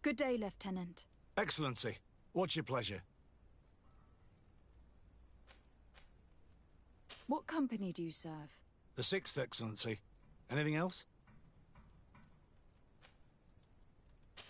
Good day, Lieutenant. Excellency, what's your pleasure? What company do you serve? The 6th, Excellency. Anything else?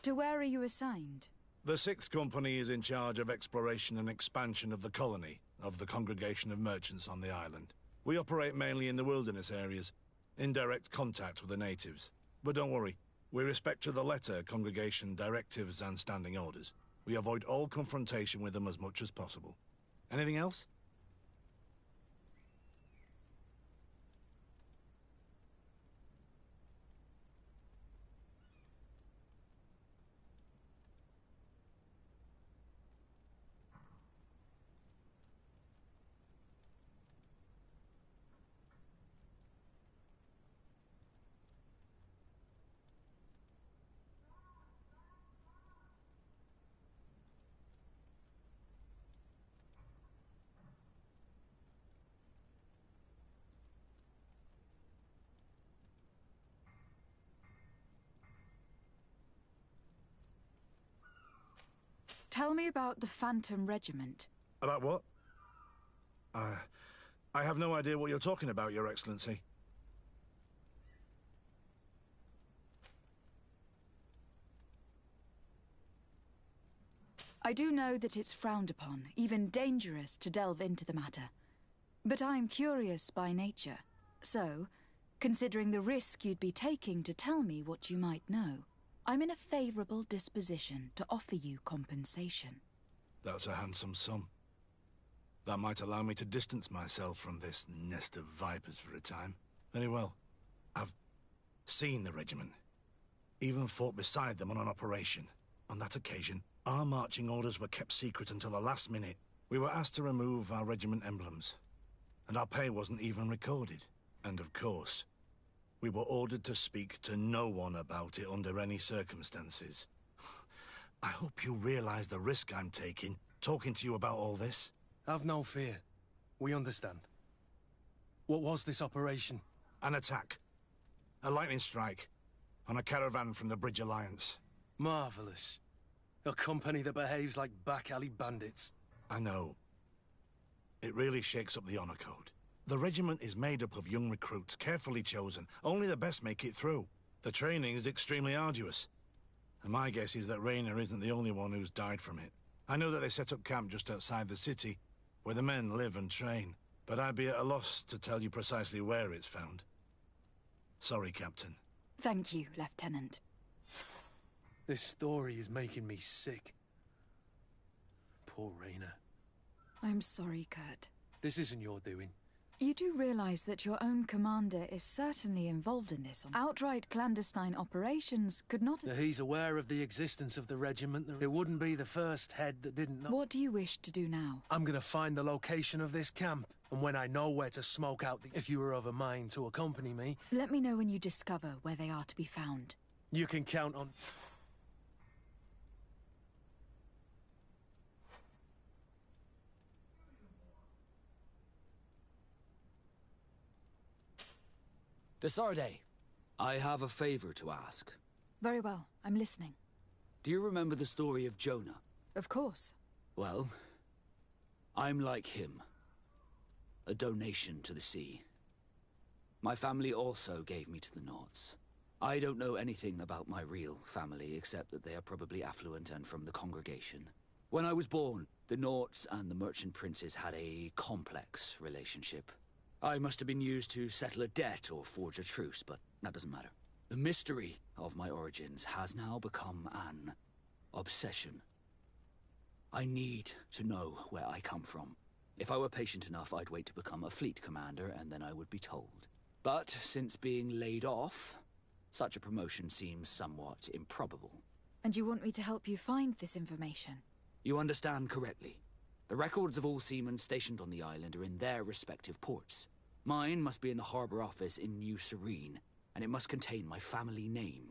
To where are you assigned? The 6th Company is in charge of exploration and expansion of the colony of the Congregation of Merchants on the island. We operate mainly in the wilderness areas, in direct contact with the natives. But don't worry, we respect to the letter Congregation directives and standing orders. We avoid all confrontation with them as much as possible. Anything else? Tell me about the Phantom Regiment. About what? I have no idea what you're talking about, Your Excellency. I do know that it's frowned upon, even dangerous, to delve into the matter. But I'm curious by nature. So, considering the risk you'd be taking to tell me what you might know, I'm in a favorable disposition to offer you compensation. That's a handsome sum. That might allow me to distance myself from this nest of vipers for a time. Very well. I've seen the regiment. Even fought beside them on an operation. On that occasion, our marching orders were kept secret until the last minute. We were asked to remove our regiment emblems. And our pay wasn't even recorded. And of course, we were ordered to speak to no one about it under any circumstances. I hope you realize the risk I'm taking, talking to you about all this. Have no fear. We understand. What was this operation? An attack. A lightning strike. On a caravan from the Bridge Alliance. Marvelous. A company that behaves like back-alley bandits. I know. It really shakes up the honor code. The regiment is made up of young recruits, carefully chosen. Only the best make it through. The training is extremely arduous. And my guess is that Raynor isn't the only one who's died from it. I know that they set up camp just outside the city, where the men live and train. But I'd be at a loss to tell you precisely where it's found. Sorry, Captain. Thank you, Lieutenant. This story is making me sick. Poor Raynor. I'm sorry, Kurt. This isn't your doing. You do realize that your own commander is certainly involved in this. Outright clandestine operations could not have... He's aware of the existence of the regiment. It wouldn't be the first head that didn't know. What do you wish to do now? I'm gonna find the location of this camp, and when I know where to smoke out if you were of a mind to accompany me... Let me know when you discover where they are to be found. You can count on... De Sardet, I have a favor to ask. Very well, I'm listening. Do you remember the story of Jonah? Of course. Well, I'm like him. A donation to the sea. My family also gave me to the Nords. I don't know anything about my real family, except that they are probably affluent and from the congregation. When I was born, the Nords and the merchant princes had a complex relationship. I must have been used to settle a debt or forge a truce, but that doesn't matter. The mystery of my origins has now become an obsession. I need to know where I come from. If I were patient enough, I'd wait to become a fleet commander, and then I would be told. But since being laid off, such a promotion seems somewhat improbable. And you want me to help you find this information? You understand correctly. The records of all seamen stationed on the island are in their respective ports. Mine must be in the harbor office in New Serene, and it must contain my family name.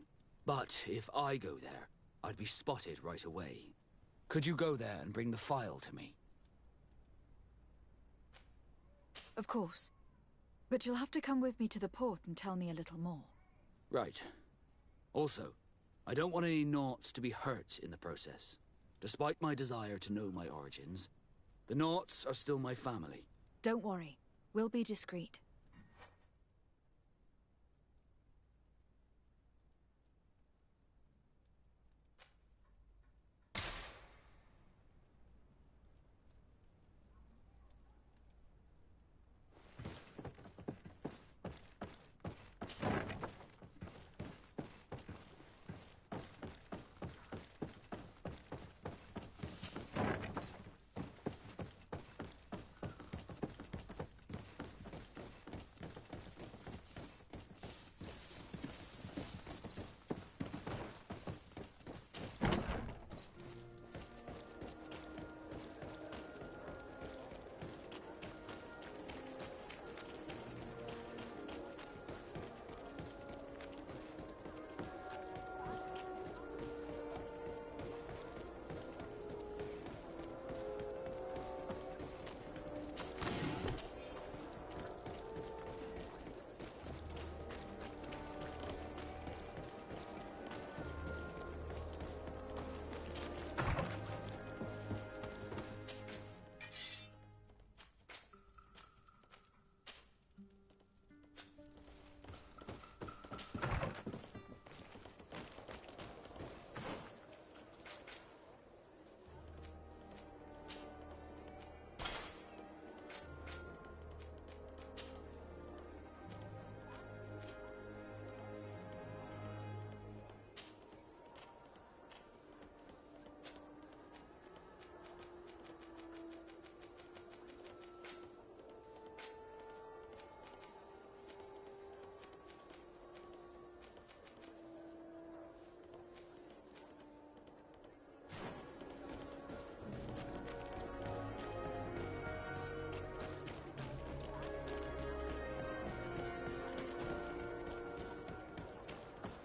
But if I go there, I'd be spotted right away. Could you go there and bring the file to me? Of course. But you'll have to come with me to the port and tell me a little more. Right. Also, I don't want any Naughts to be hurt in the process. Despite my desire to know my origins, the Naughts are still my family. Don't worry. We'll be discreet.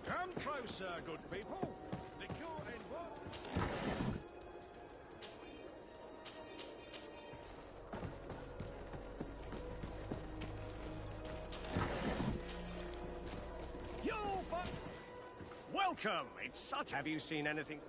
Come closer, good people. Liqueur and what? You fuck! Welcome. It's such. Have you seen anything?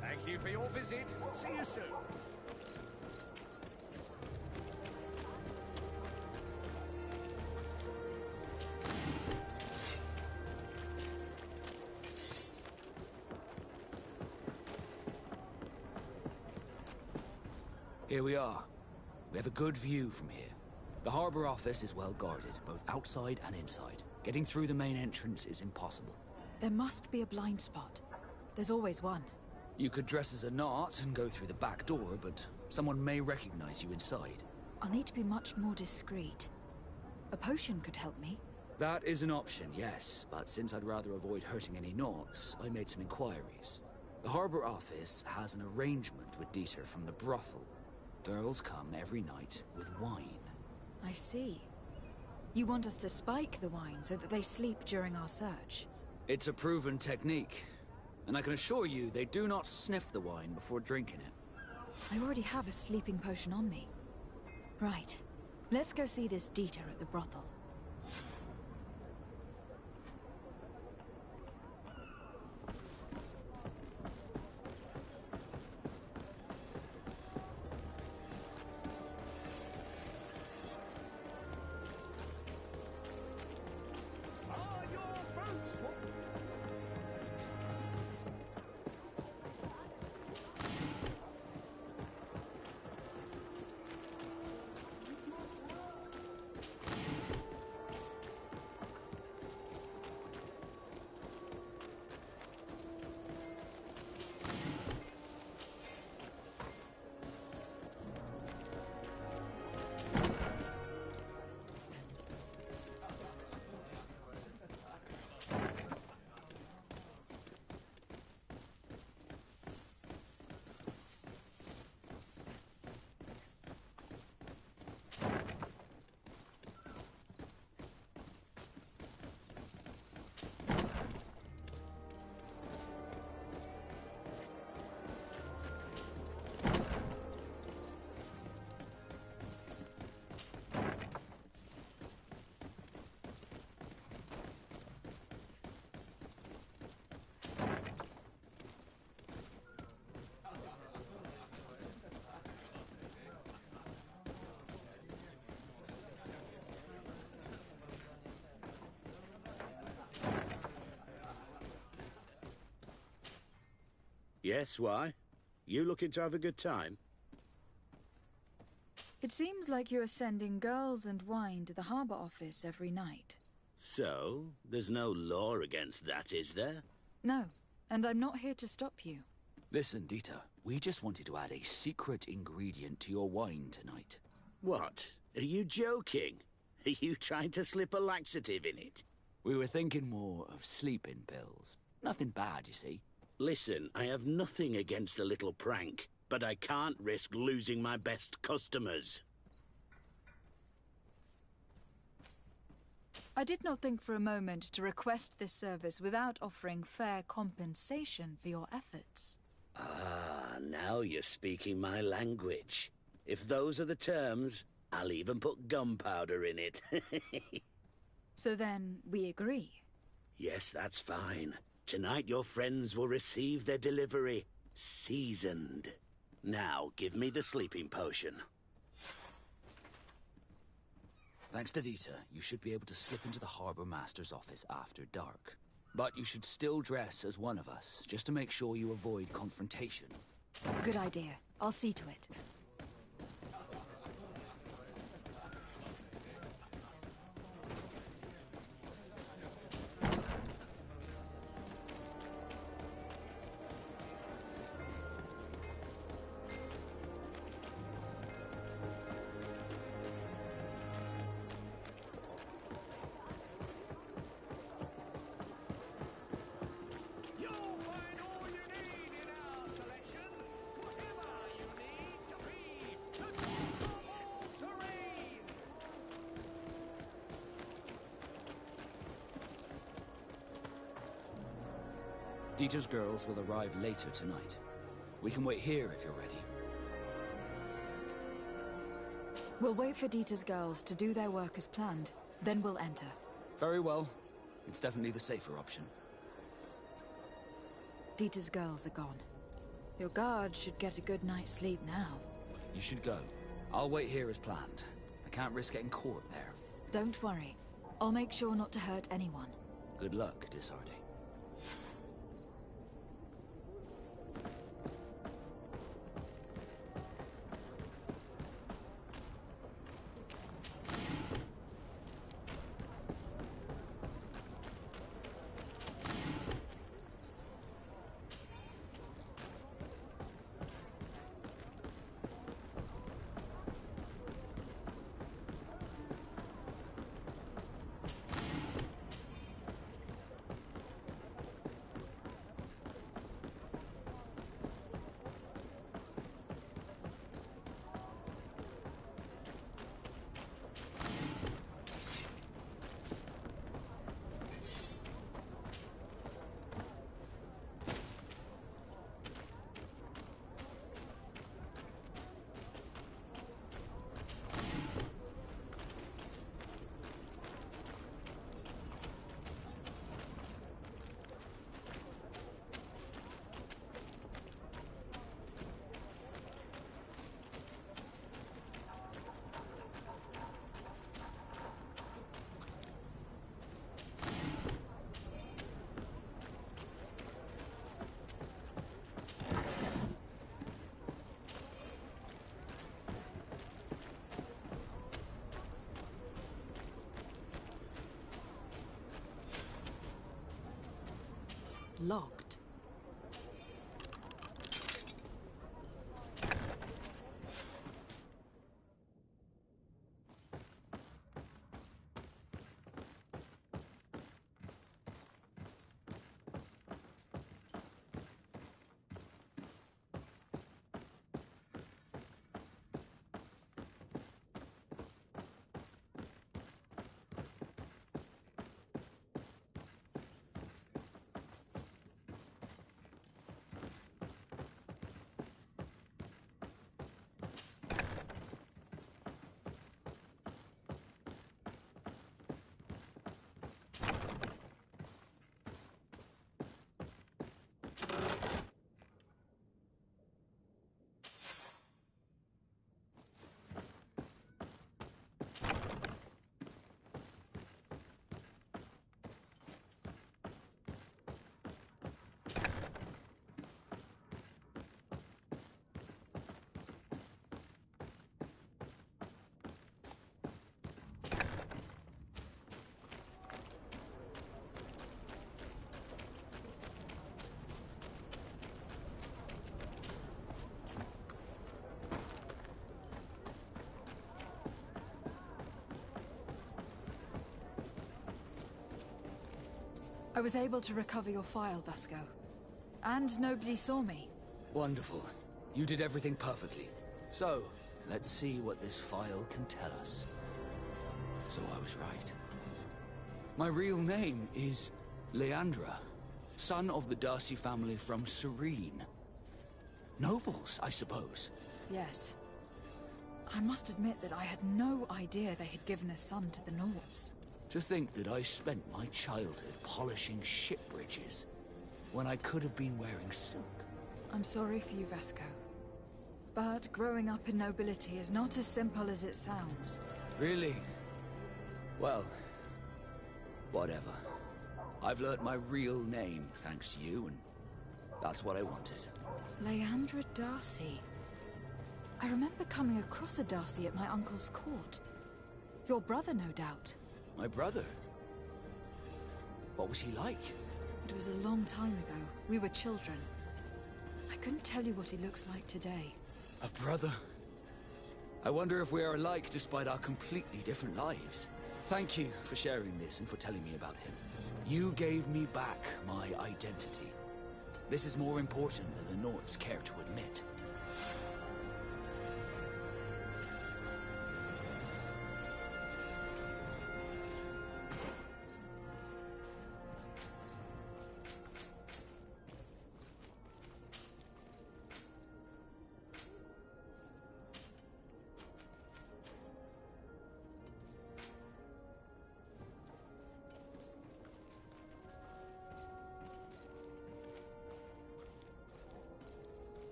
Thank you for your visit. See you soon. Here we are. We have a good view from here. The Harbor Office is well guarded, both outside and inside. Getting through the main entrance is impossible. There must be a blind spot. There's always one. You could dress as a Naut and go through the back door, but someone may recognize you inside. I'll need to be much more discreet. A potion could help me. That is an option, yes, but since I'd rather avoid hurting any Nauts, I made some inquiries. The Harbor Office has an arrangement with Dieter from the brothel. Girls come every night with wine. I see. You want us to spike the wine so that they sleep during our search? It's a proven technique, and I can assure you they do not sniff the wine before drinking it. I already have a sleeping potion on me. Right. Let's go see this Dieter at the brothel. Are your boots? Yes, why? You looking to have a good time? It seems like you are sending girls and wine to the harbor office every night. So, there's no law against that, is there? No, and I'm not here to stop you. Listen, Dieter, we just wanted to add a secret ingredient to your wine tonight. What? Are you joking? Are you trying to slip a laxative in it? We were thinking more of sleeping pills. Nothing bad, you see. Listen, I have nothing against a little prank, but I can't risk losing my best customers. I did not think for a moment to request this service without offering fair compensation for your efforts. Ah, now you're speaking my language. If those are the terms, I'll even put gunpowder in it. So then, we agree. Yes, that's fine. Tonight your friends will receive their delivery, seasoned. Now, give me the sleeping potion. Thanks to Dieter, you should be able to slip into the Harbor Master's office after dark. But you should still dress as one of us, just to make sure you avoid confrontation. Good idea. I'll see to it. You'll find all you need in our selection. Whatever you need to be the top of all terrain. Dieter's girls will arrive later tonight. We can wait here if you're ready. We'll wait for Dieter's girls to do their work as planned, then we'll enter. Very well. It's definitely the safer option. Dieter's girls are gone. Your guard should get a good night's sleep now. You should go. I'll wait here as planned. I can't risk getting caught there. Don't worry. I'll make sure not to hurt anyone. Good luck, Disarde. Locked. I was able to recover your file, Vasco. And nobody saw me. Wonderful. You did everything perfectly. So, let's see what this file can tell us. So I was right. My real name is Leandra, son of the Darcy family from Serene. Nobles, I suppose. Yes. I must admit that I had no idea they had given a son to the Nauts. To think that I spent my childhood polishing ship bridges, when I could have been wearing silk. I'm sorry for you, Vasco. But growing up in nobility is not as simple as it sounds. Really? Well, whatever. I've learnt my real name thanks to you, and that's what I wanted. Leandra Darcy. I remember coming across a Darcy at my uncle's court. Your brother, no doubt. My brother? What was he like? It was a long time ago. We were children. I couldn't tell you what he looks like today. A brother? I wonder if we are alike despite our completely different lives. Thank you for sharing this and for telling me about him. You gave me back my identity. This is more important than the Nauts care to admit.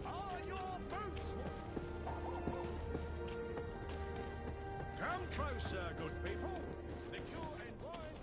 Are your boots? Come closer, good people. Liquor and wine.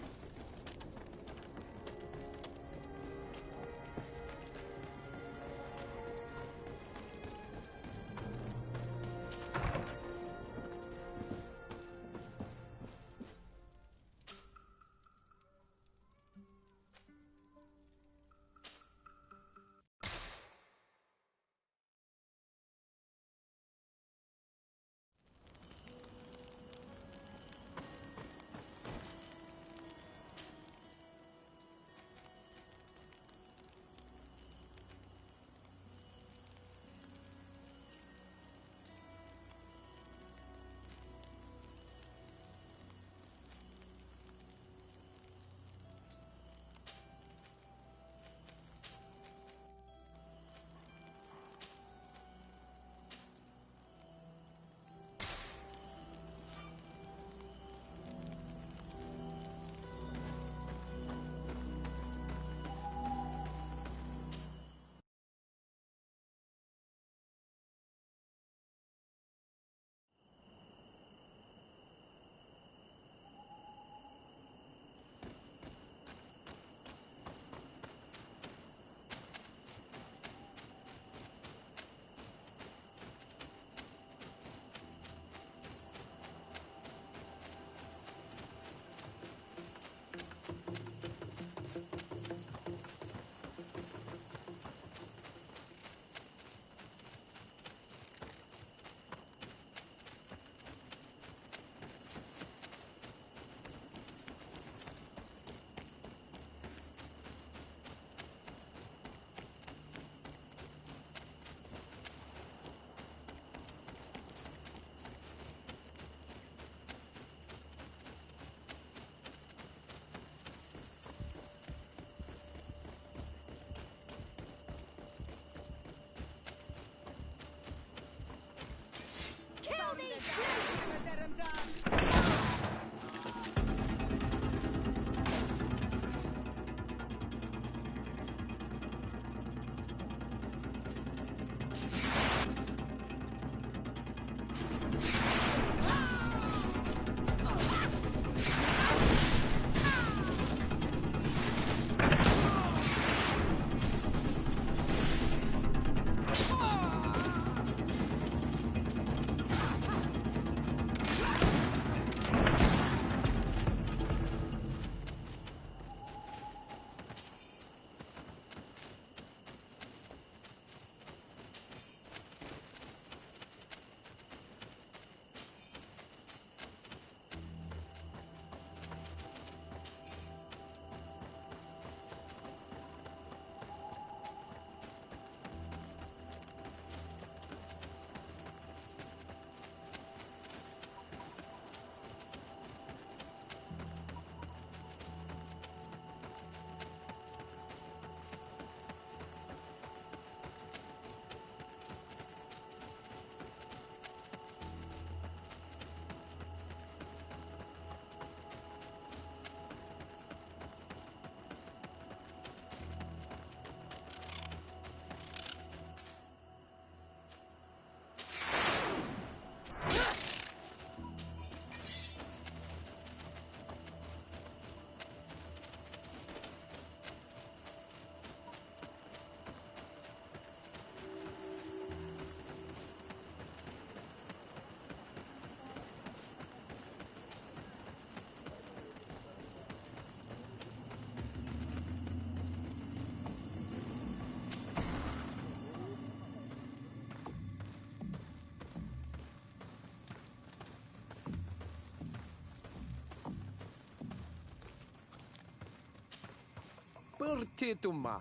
Titumad.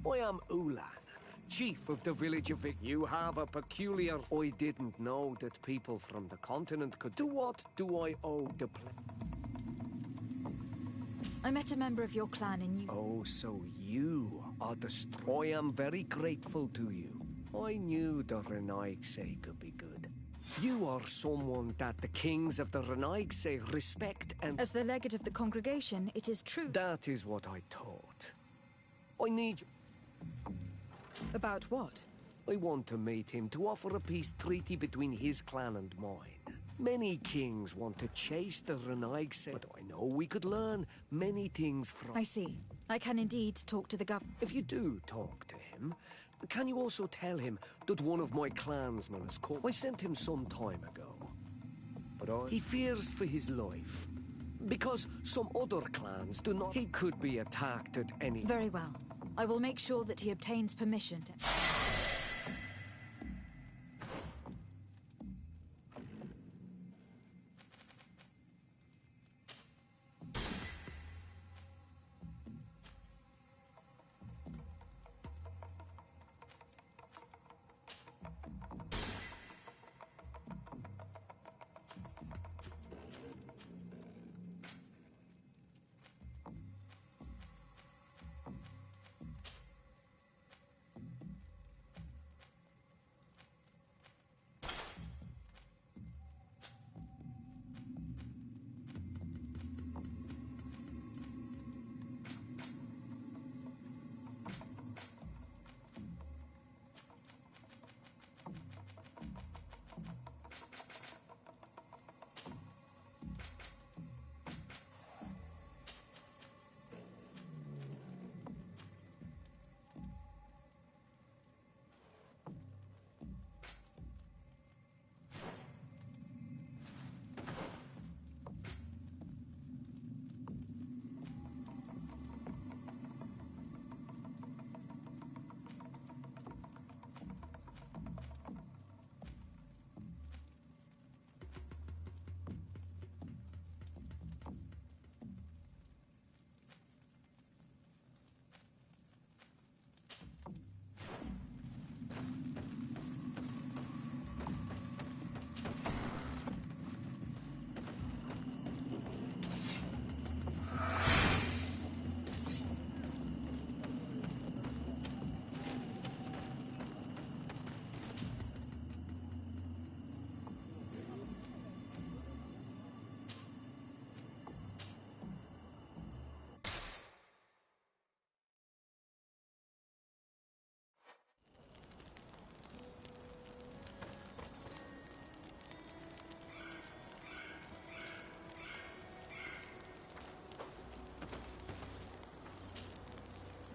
I am Ulan, chief of the village of Vic. You have a peculiar... I didn't know that people from the continent could... To what do I owe the I met a member of your clan in you. Oh, so you are the I am very grateful to you. I knew the Renaigse could be good. You are someone that the kings of the Renaigse respect and... As the legate of the congregation, it is true. That is what I thought. I need... About what? I want to meet him to offer a peace treaty between his clan and mine. Many kings want to chase the Renaigse, but I know we could learn many things from... I see. I can indeed talk to the governor. If you do talk to him, can you also tell him that one of my clansmen has come? I sent him some time ago. But he fears for his life. Because some other clans do not... He could be attacked at any... Very well. I will make sure that he obtains permission to...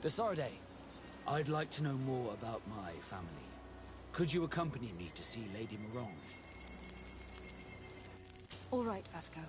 Desarde, I'd like to know more about my family. Could you accompany me to see Lady Morange? All right, Vasco.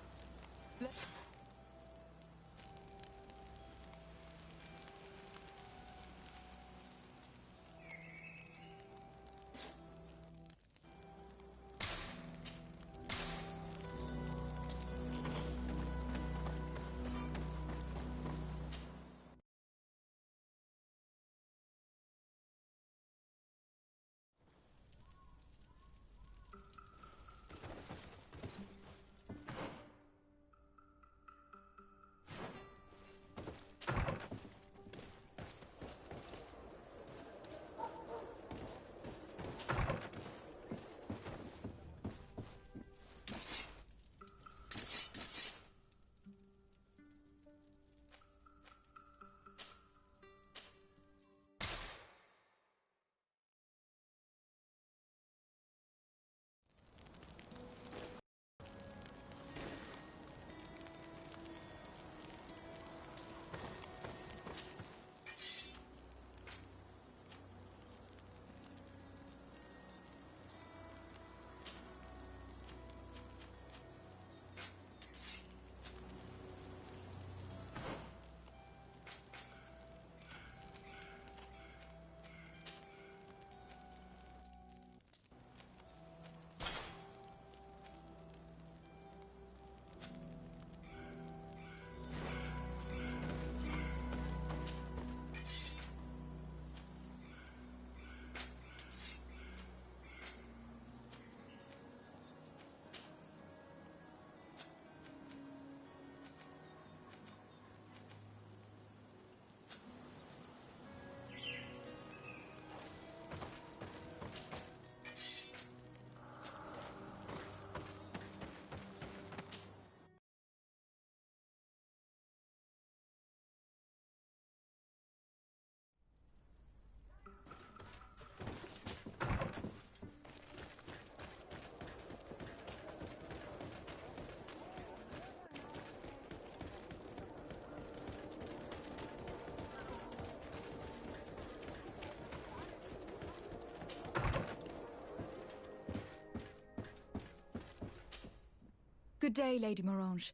Good day, Lady Morange.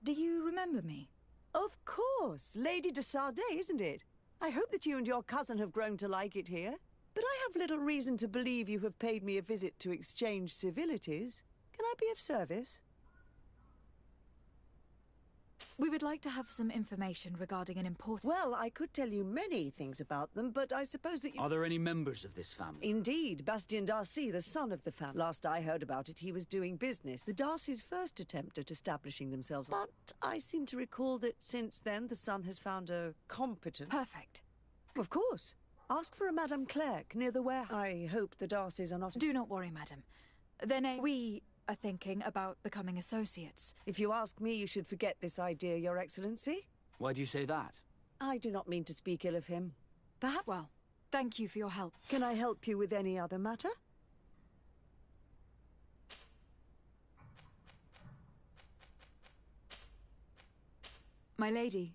Do you remember me? Of course. Lady de Sardet, isn't it? I hope that you and your cousin have grown to like it here. But I have little reason to believe you have paid me a visit to exchange civilities. Can I be of service? We would like to have some information regarding an important... Well, I could tell you many things about them, but I suppose that you... Are there any members of this family? Indeed, Bastien Darcy, the son of the family. Last I heard about it, he was doing business. The Darcy's first attempt at establishing themselves. But I seem to recall that since then, the son has found a competent... Perfect. Of course. Ask for a Madame Clerc near the warehouse. I hope the Darcys are not... Do not worry, madam. We are thinking about becoming associates. If you ask me, you should forget this idea, Your Excellency. Why do you say that? I do not mean to speak ill of him. Perhaps... Well, thank you for your help. Can I help you with any other matter? My lady...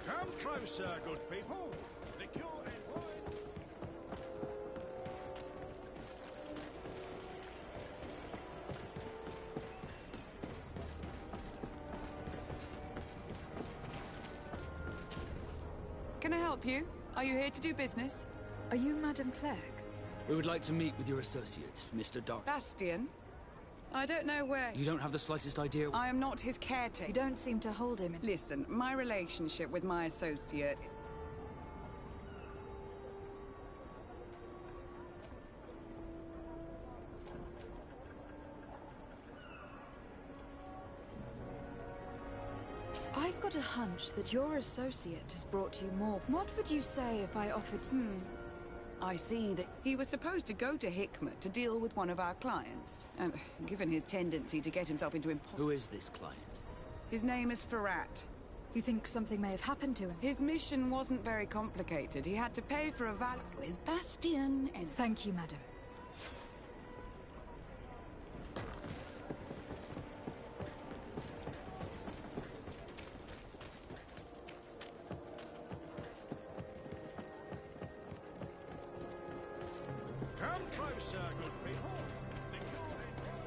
Come closer, good people. Liqueur and wine. Can I help you? Are you here to do business? Are you Madame Clerc? We would like to meet with your associate, Mr. Dark. Bastien? I don't know where... You don't have the slightest idea? I am not his caretaker. You don't seem to hold him in... Listen, my relationship with my associate... I've got a hunch that your associate has brought you more. What would you say if I offered... I see that he was supposed to go to Hikmet to deal with one of our clients. And given his tendency to get himself into Who is this client? His name is Ferrat. You think something may have happened to him? His mission wasn't very complicated. He had to pay for a valet with Bastien and... Thank you, madam. Come closer, good people. Liqueur and wine.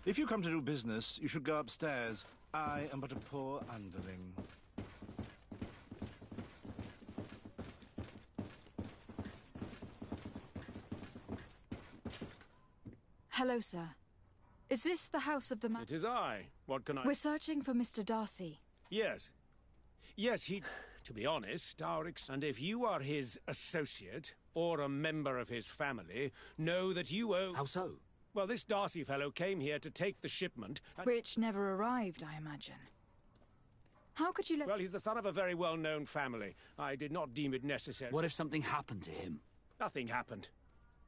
If you come to do business, you should go upstairs. I am but a poor underling. Hello, sir. Is this the house of the man? It is I. What can I... We're searching for Mr. Darcy. Yes. Yes, he... To be honest, and if you are his associate, or a member of his family, know that you owe... How so? Well, this Darcy fellow came here to take the shipment and... Which never arrived, I imagine. How could you let... Well, he's the son of a very well-known family. I did not deem it necessary. What if something happened to him? Nothing happened.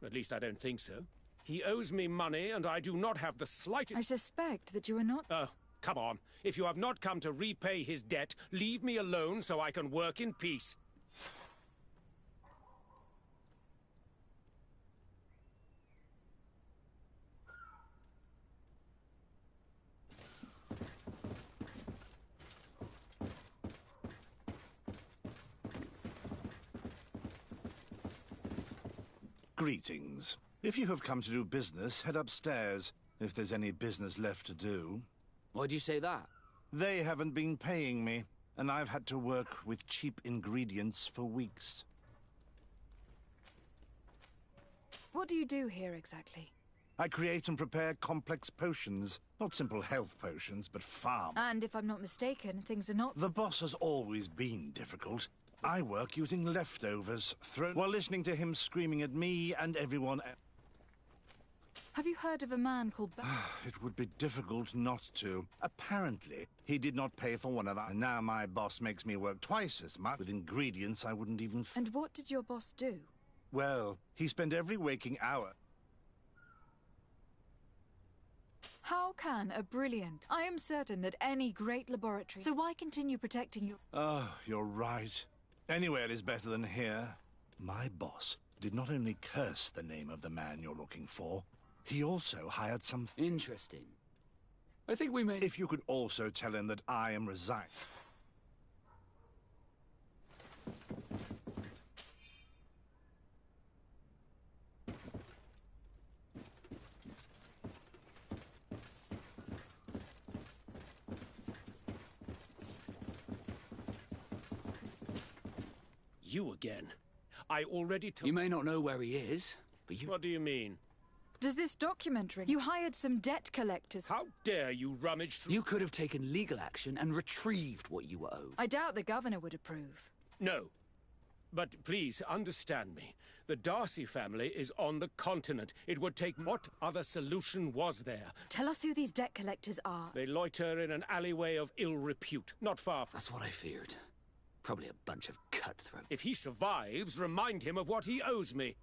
At least I don't think so. He owes me money, and I do not have the slightest... I suspect that you are not... Oh, come on. If you have not come to repay his debt, leave me alone so I can work in peace. Greetings. If you have come to do business, head upstairs, if there's any business left to do. Why'd you say that? They haven't been paying me, and I've had to work with cheap ingredients for weeks. What do you do here exactly? I create and prepare complex potions. Not simple health potions, but far... And if I'm not mistaken, things are not... The boss has always been difficult. I work using leftovers thrown while listening to him screaming at me and everyone else. Have you heard of a man called... It would be difficult not to. Apparently, he did not pay for one of our... And now my boss makes me work twice as much with ingredients I wouldn't even... And what did your boss do? Well, he spent every waking hour... How can a brilliant... I am certain that any great laboratory... So why continue protecting you? Oh, you're right. Anywhere is better than here. My boss did not only curse the name of the man you're looking for, he also hired some... Interesting. I think we may... If you could also tell him that I am resigned. You again. I already told... You may not know where he is, but you... What do you mean? Does this document ring? You hired some debt collectors. How dare you rummage through... You could have taken legal action and retrieved what you were owed. I doubt the governor would approve. No. But please, understand me. The Darcy family is on the continent. It would take... What other solution was there? Tell us who these debt collectors are. They loiter in an alleyway of ill repute, not far from... That's what I feared. Probably a bunch of cutthroats. If he survives, remind him of what he owes me.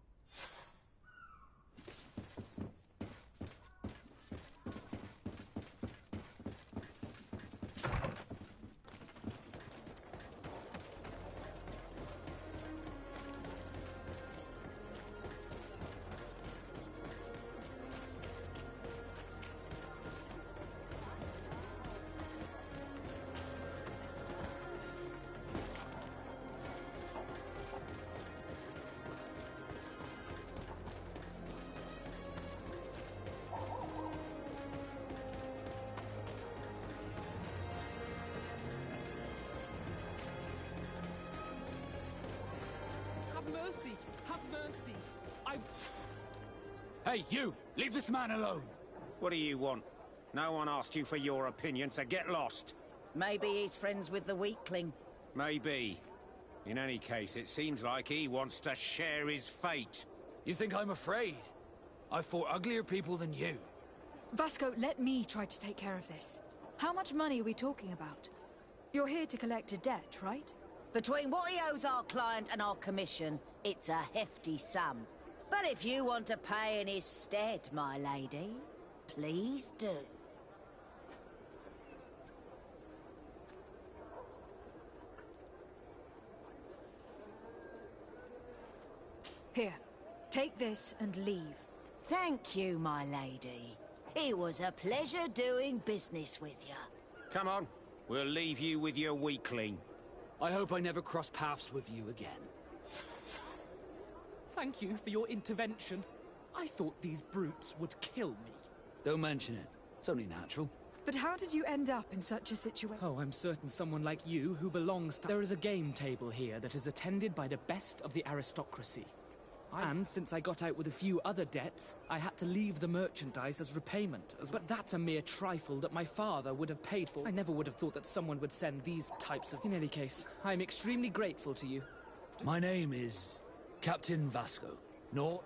Mercy! Have mercy! Hey, you! Leave this man alone! What do you want? No one asked you for your opinion, so get lost. Maybe he's friends with the weakling. Maybe. In any case, it seems like he wants to share his fate. You think I'm afraid? I fought uglier people than you. Vasco, let me try to take care of this. How much money are we talking about? You're here to collect a debt, right? Between what he owes our client and our commission, it's a hefty sum. But if you want to pay in his stead, my lady, please do. Here, take this and leave. Thank you, my lady. It was a pleasure doing business with you. Come on, we'll leave you with your weakling. I hope I never cross paths with you again. Thank you for your intervention. I thought these brutes would kill me. Don't mention it. It's only natural. But how did you end up in such a situation? Oh, I'm certain someone like you who belongs to... There is a game table here that is attended by the best of the aristocracy. And since I got out with a few other debts, I had to leave the merchandise as repayment. But that's a mere trifle that my father would have paid for. I never would have thought that someone would send these types of... In any case, I'm extremely grateful to you. My name is Captain Vasco. No.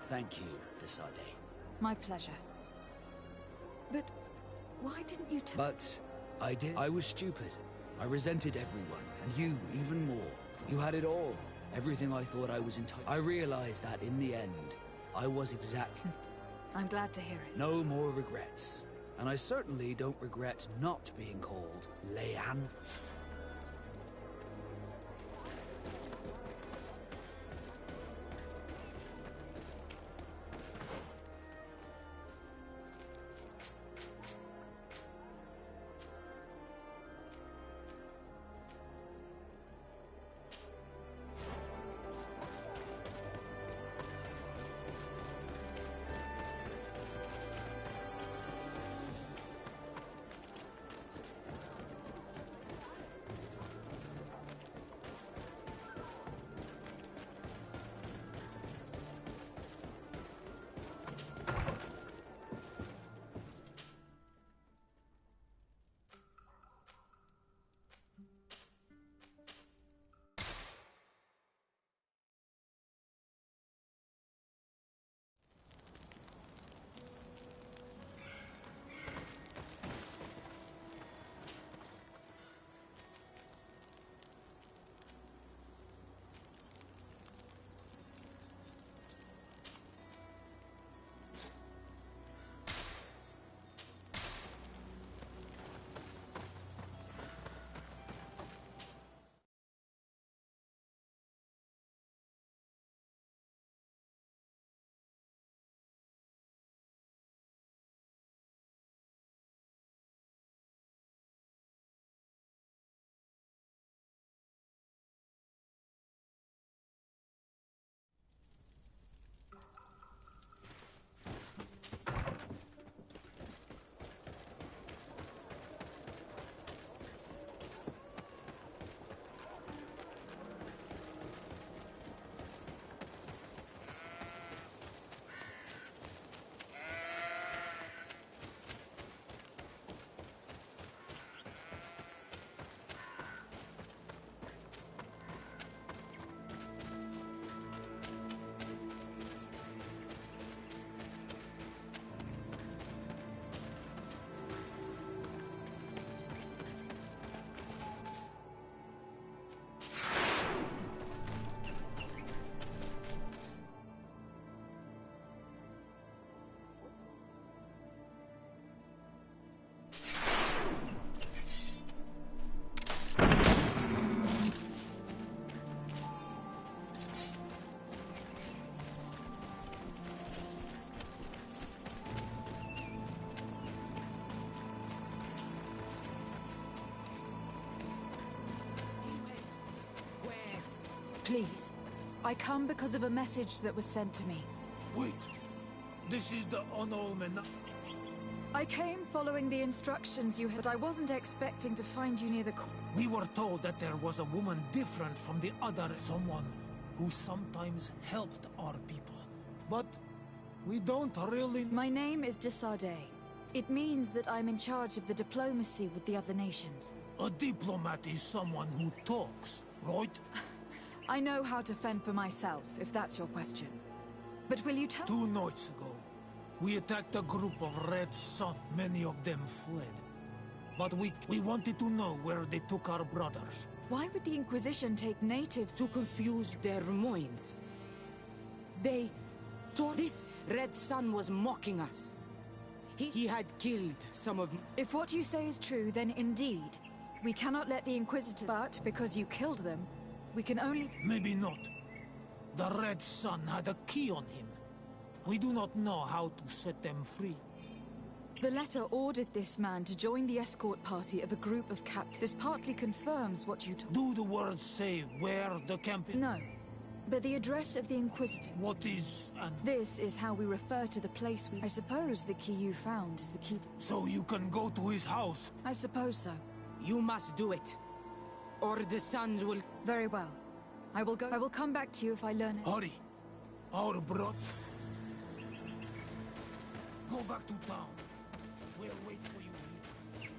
Thank you, de Sardet. My pleasure. But why didn't you tell... But I did. I was stupid. I resented everyone, and you even more. You had it all. Everything I thought I was entitled. I realized that in the end, I was exactly... I'm glad to hear it. No more regrets. And I certainly don't regret not being called Leanne. Please. I come because of a message that was sent to me. Wait. This is the Unolmen. I came following the instructions you had, but I wasn't expecting to find you near the... We were told that there was a woman different from the other, someone who sometimes helped our people. But we don't really... My name is de Sardet. It means that I'm in charge of the diplomacy with the other nations. A diplomat is someone who talks, right? I know how to fend for myself, if that's your question. But will you tell... 2 nights ago, we attacked a group of Red Sun. Many of them fled. But we wanted to know where they took our brothers. Why would the Inquisition take natives... To confuse their minds. They thought this Red Sun was mocking us. He had killed some of... If what you say is true, then indeed. We cannot let the Inquisitors... But because you killed them, we can only... Maybe not. The Red Sun had a key on him. We do not know how to set them free. The letter ordered this man to join the escort party of a group of captives. This partly confirms what you told... Do the words say where the camp is? No. But the address of the Inquisitor... What is... This is how we refer to the place we... I suppose the key you found is the key to... So you can go to his house? I suppose so. You must do it. Or the Suns will... Very well. I will go. I will come back to you if I learn it. Hurry. Our brother. Go back to town. We'll wait for you here.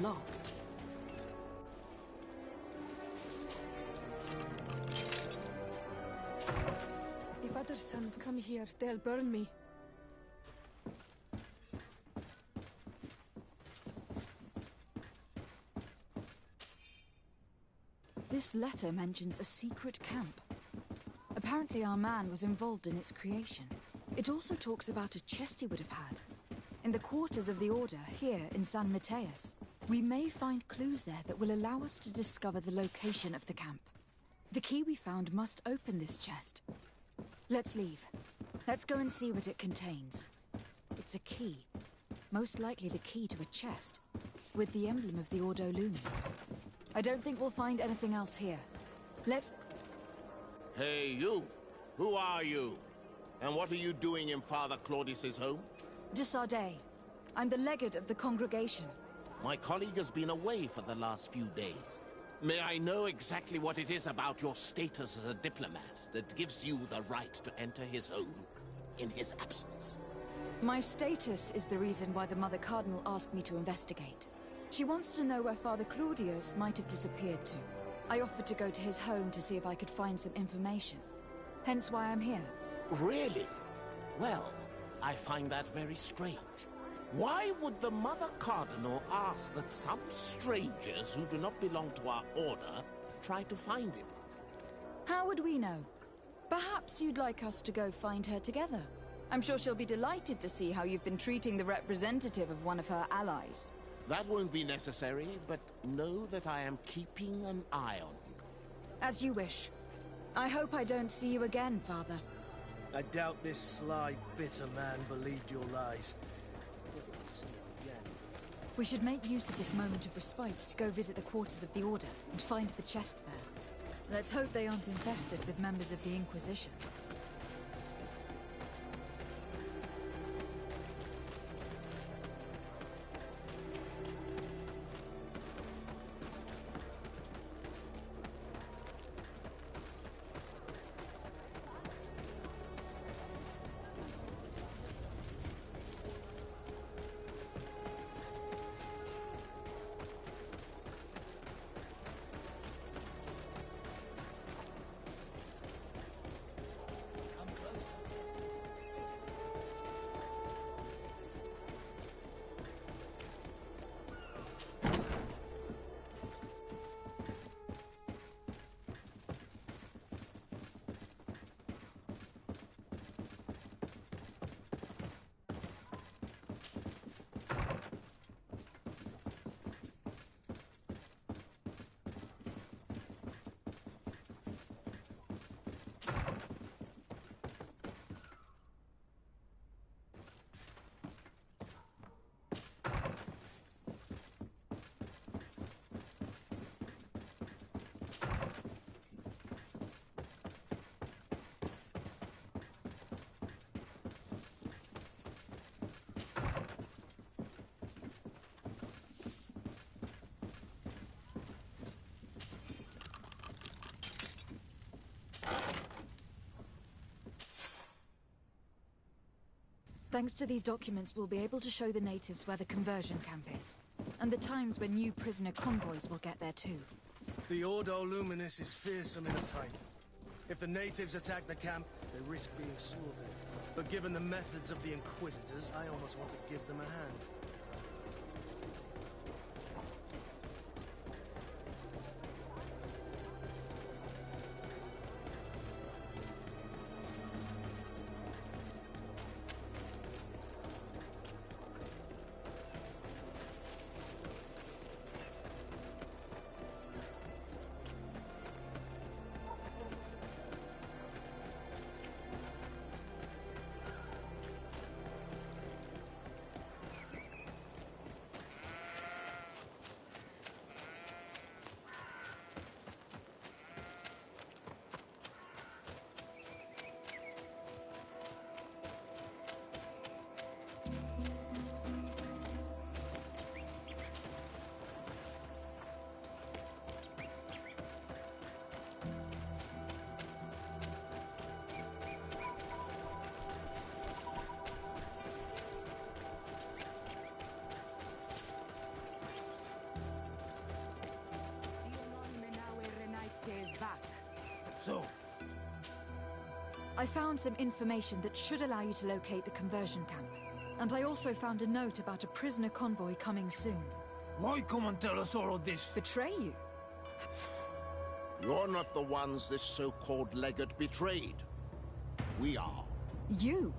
locked. If other sons come here, they'll burn me. This letter mentions a secret camp. Apparently our man was involved in its creation. It also talks about a chest he would have had. In the quarters of the Order, here in San Mateus. We may find clues there that will allow us to discover the location of the camp. The key we found must open this chest. Let's leave. Let's go and see what it contains. It's a key. Most likely the key to a chest, with the emblem of the Ordo Luminis. I don't think we'll find anything else here. Let's... Hey, you! Who are you? And what are you doing in Father Claudius's home? De Sardet. I'm the legate of the congregation. My colleague has been away for the last few days. May I know exactly what it is about your status as a diplomat that gives you the right to enter his home in his absence? My status is the reason why the Mother Cardinal asked me to investigate. She wants to know where Father Claudius might have disappeared to. I offered to go to his home to see if I could find some information. Hence why I'm here. Really? Well, I find that very strange. Why would the Mother Cardinal ask that some strangers who do not belong to our order try to find him? How would we know? Perhaps you'd like us to go find her together. I'm sure she'll be delighted to see how you've been treating the representative of one of her allies. That won't be necessary, but know that I am keeping an eye on you. As you wish. I hope I don't see you again, Father. I doubt this sly, bitter man believed your lies. We should make use of this moment of respite to go visit the quarters of the Order and find the chest there. Let's hope they aren't infested with members of the Inquisition. Thanks to these documents, we'll be able to show the natives where the conversion camp is, and the times when new prisoner convoys will get there too. The Ordo Luminis is fearsome in a fight. If the natives attack the camp, they risk being slaughtered. But given the methods of the Inquisitors, I almost want to give them a hand. So? I found some information that should allow you to locate the conversion camp. And I also found a note about a prisoner convoy coming soon. Why come and tell us all of this? Betray you? You're not the ones this so-called legate betrayed. We are. You?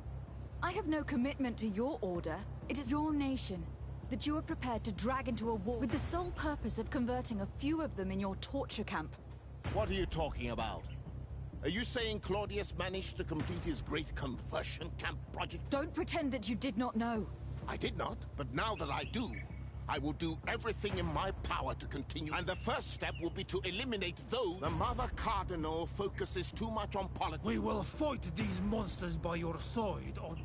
I have no commitment to your order. It is your nation that you are prepared to drag into a war with the sole purpose of converting a few of them in your torture camp. What are you talking about? Are you saying Claudius managed to complete his great conversion camp project? Don't pretend that you did not know. I did not, but now that I do, I will do everything in my power to continue. And the first step will be to eliminate those. The Mother Cardinal focuses too much on politics. We will fight these monsters by your side on...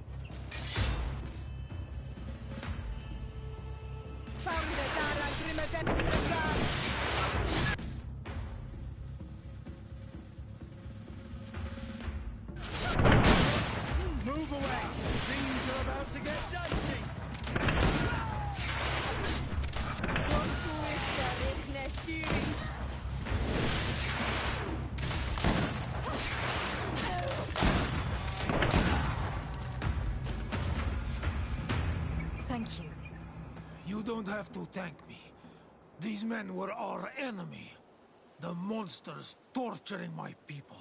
Move away! Things are about to get dicey! Thank you. You don't have to thank me. These men were our enemy. The monsters torturing my people.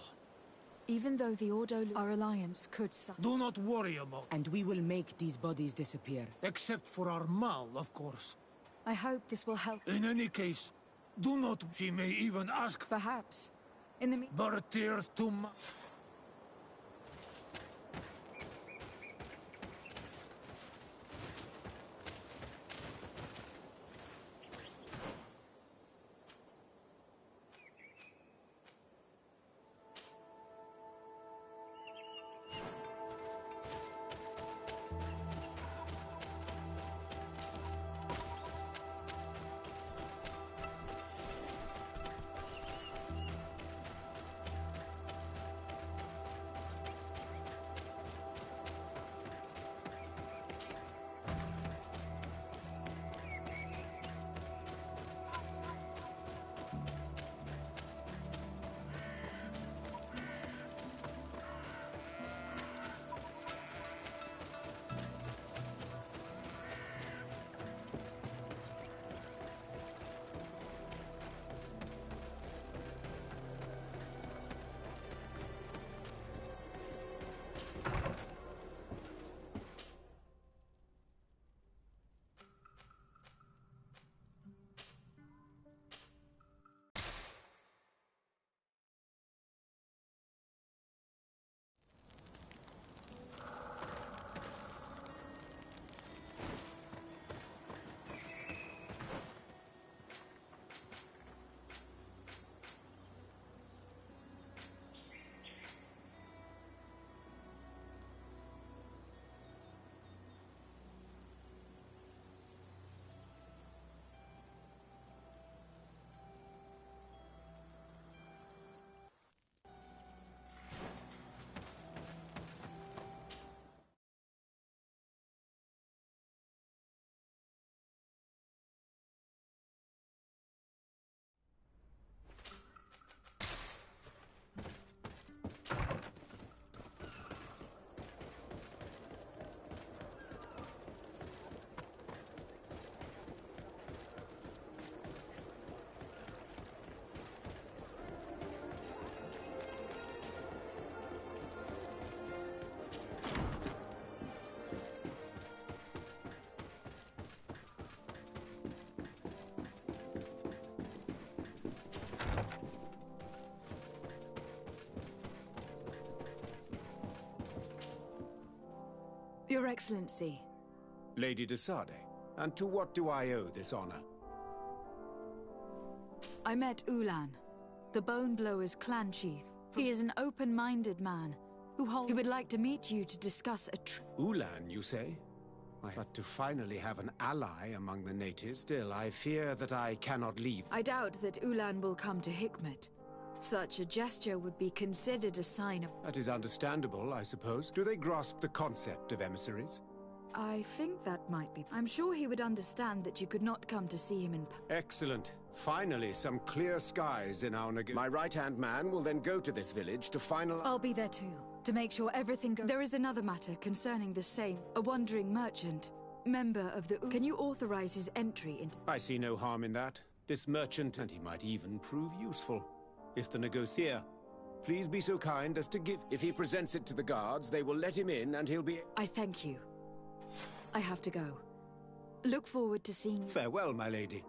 Even though the Ordo, our alliance, could do not worry about it. And we will make these bodies disappear. Except for our Mal, of course. I hope this will help. In any case, do not... She may even ask... Perhaps. In the Bertir Tum... Your Excellency. Lady de Sardet, and to what do I owe this honor? I met Ulan, the Bone Blowers clan chief. He is an open-minded man He would like to meet you to discuss a Ulan, you say? But to finally have an ally among the natives, still, I fear that I cannot leave. I doubt that Ulan will come to Hikmet. Such a gesture would be considered a sign of... That is understandable, I suppose. Do they grasp the concept of emissaries? I think that might be... I'm sure he would understand that you could not come to see him in... Excellent. Finally, some clear skies in our My right-hand man will then go to this village to finalize... I'll be there too, to make sure everything goes... There is another matter concerning the same. A wandering merchant, member of the... Can you authorize his entry into... I see no harm in that. This merchant, and he might even prove useful. If the negotiator... Please be so kind as to give... If he presents it to the guards, they will let him in and he'll be... I thank you. I have to go. Look forward to seeing you. Farewell, my lady.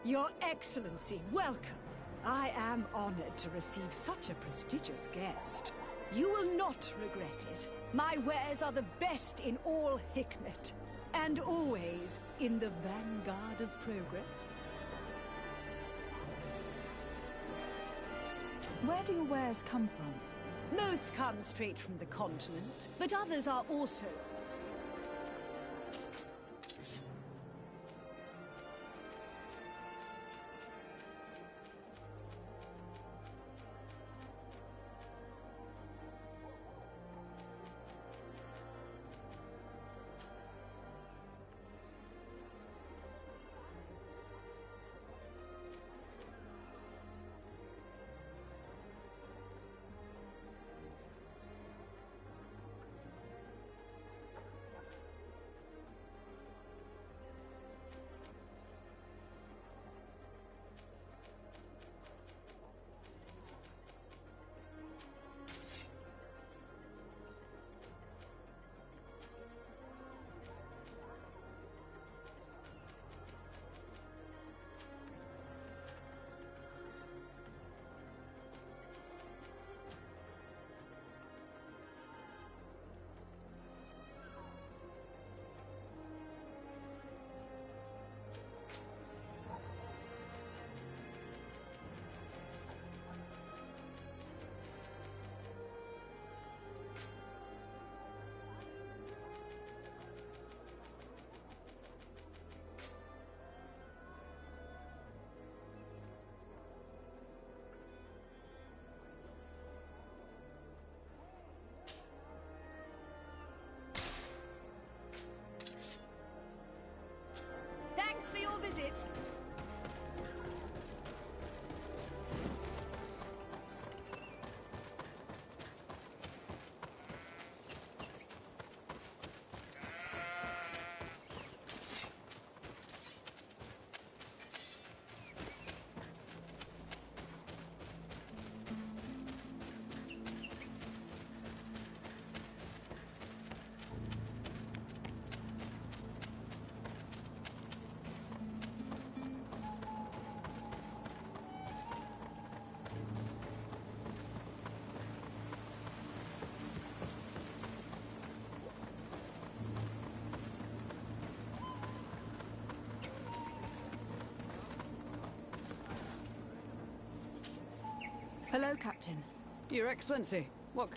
Your Excellency, welcome. I am honored to receive such a prestigious guest. You will not regret it. My wares are the best in all Hikmet, and always in the vanguard of progress. Where do your wares come from? Most come straight from the continent, but others are also... Thanks for your visit. Hello, Captain. Your Excellency, what...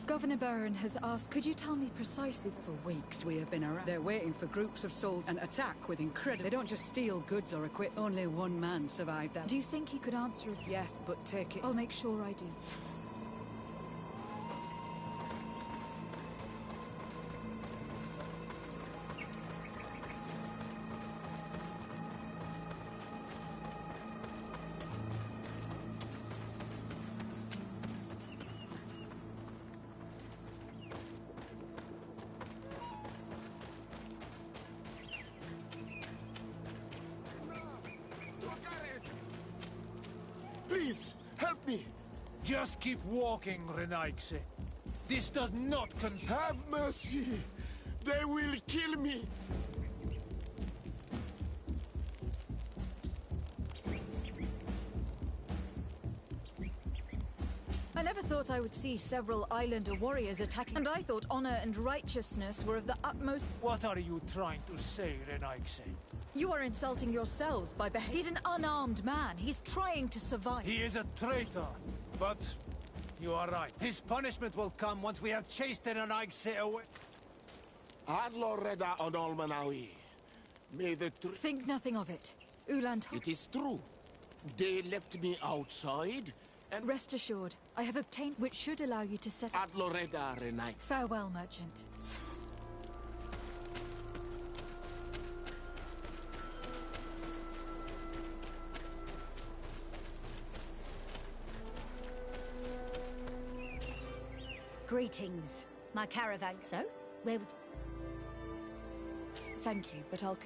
Governor Burren has asked, could you tell me precisely... For weeks we have been around. They're waiting for groups of soldiers and attack with incredible... They don't just steal goods or equip. Only one man survived that. Do you think he could answer if... Yes, but take it... I'll make sure I do. Please, help me! Just keep walking, Renaigse. This does not Have mercy! They will kill me! I never thought I would see several Islander warriors attacking, and I thought honor and righteousness were of the utmost. What are you trying to say, Renaigse? You are insulting yourselves by behaving. He's an unarmed man. He's trying to survive. He is a traitor. But you are right. His punishment will come once we have chased Renaigse away. Adloreda on Olmanawi. May the Think nothing of it. Ulan. It is true. They left me outside, and rest assured, I have obtained which should allow you to set. Adloreda Renaigse. Farewell, merchant. Greetings. My caravan. So, where would... Thank you, but I'll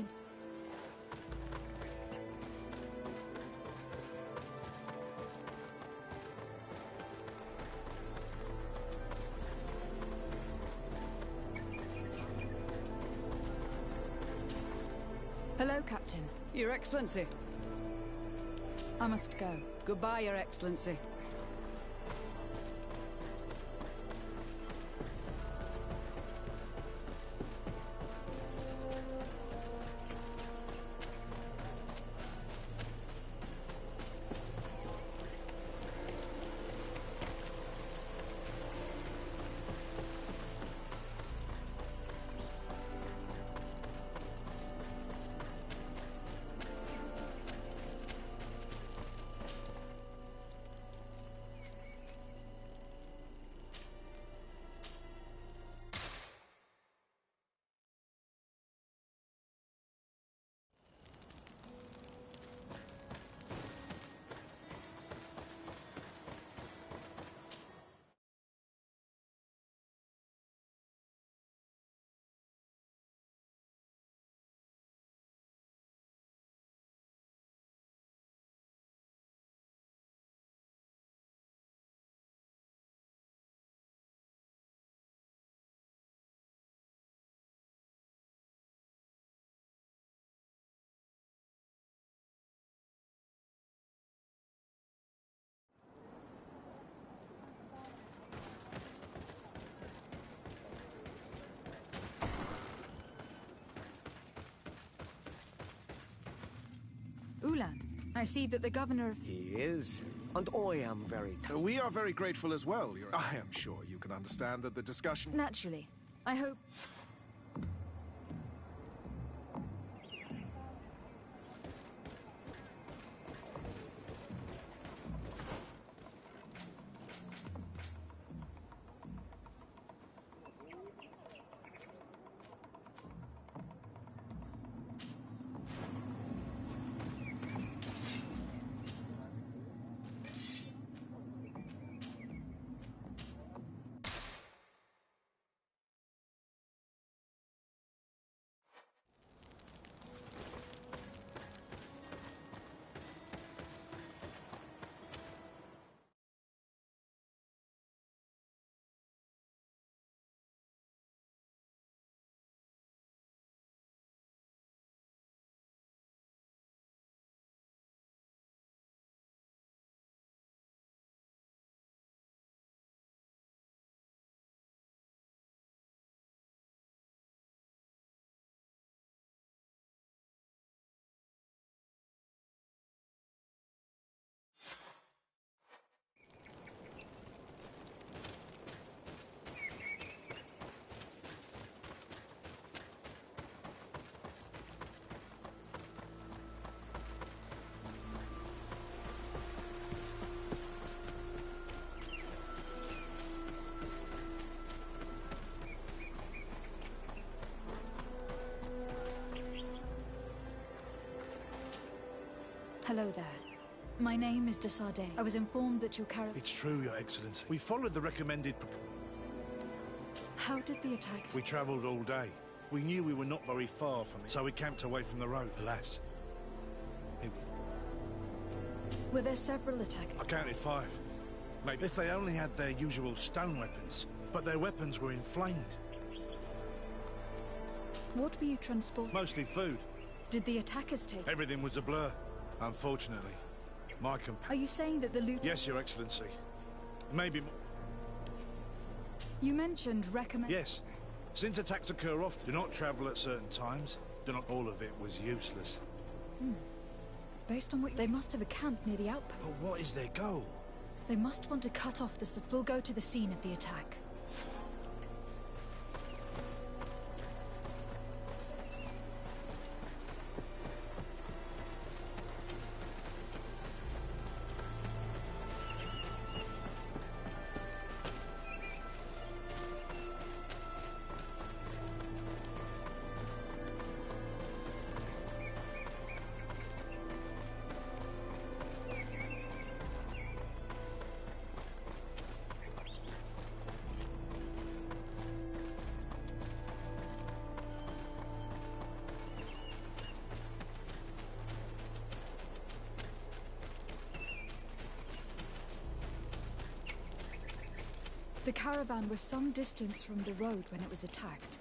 Hello, Captain. Your Excellency. I must go. Goodbye, Your Excellency. Ulan, I see that the governor... He is. And I am very... We are very grateful as well. I am sure you can understand that the discussion... Naturally. I hope... Hello there. My name is de Sardet. I was informed that your caravan... It's true, Your Excellency. We followed the recommended... How did the attack... We travelled all day. We knew we were not very far from it, so we camped away from the road. Alas. Were there several attackers? I counted 5. Maybe if they only had their usual stone weapons. But their weapons were inflamed. What were you transporting? Mostly food. Did the attackers take... Everything was a blur. Unfortunately, my companion... Are you saying that the loot... Yes, Your Excellency. maybe... You mentioned recommend... Yes. Since attacks occur often, do not travel at certain times. Do not... All of it was useless. Based on what... They must have a camp near the outpost. But what is their goal? They must want to cut off the... We'll go to the scene of the attack. The caravan was some distance from the road when it was attacked.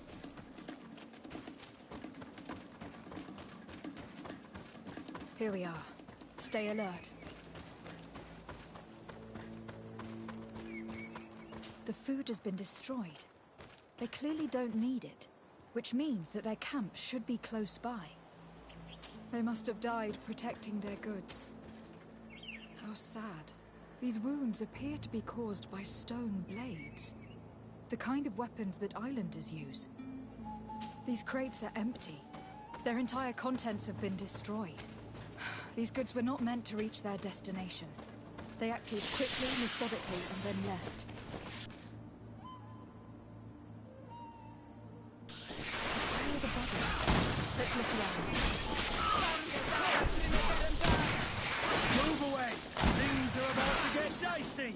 Here we are. Stay alert. The food has been destroyed. They clearly don't need it, which means that their camp should be close by. They must have died protecting their goods. How sad. These wounds appear to be caused by stone blades. The kind of weapons that islanders use. These crates are empty. Their entire contents have been destroyed. These goods were not meant to reach their destination. They acted quickly, methodically, and then left. Where are the bodies? Let's look around. Move away! Things are about to get dicey!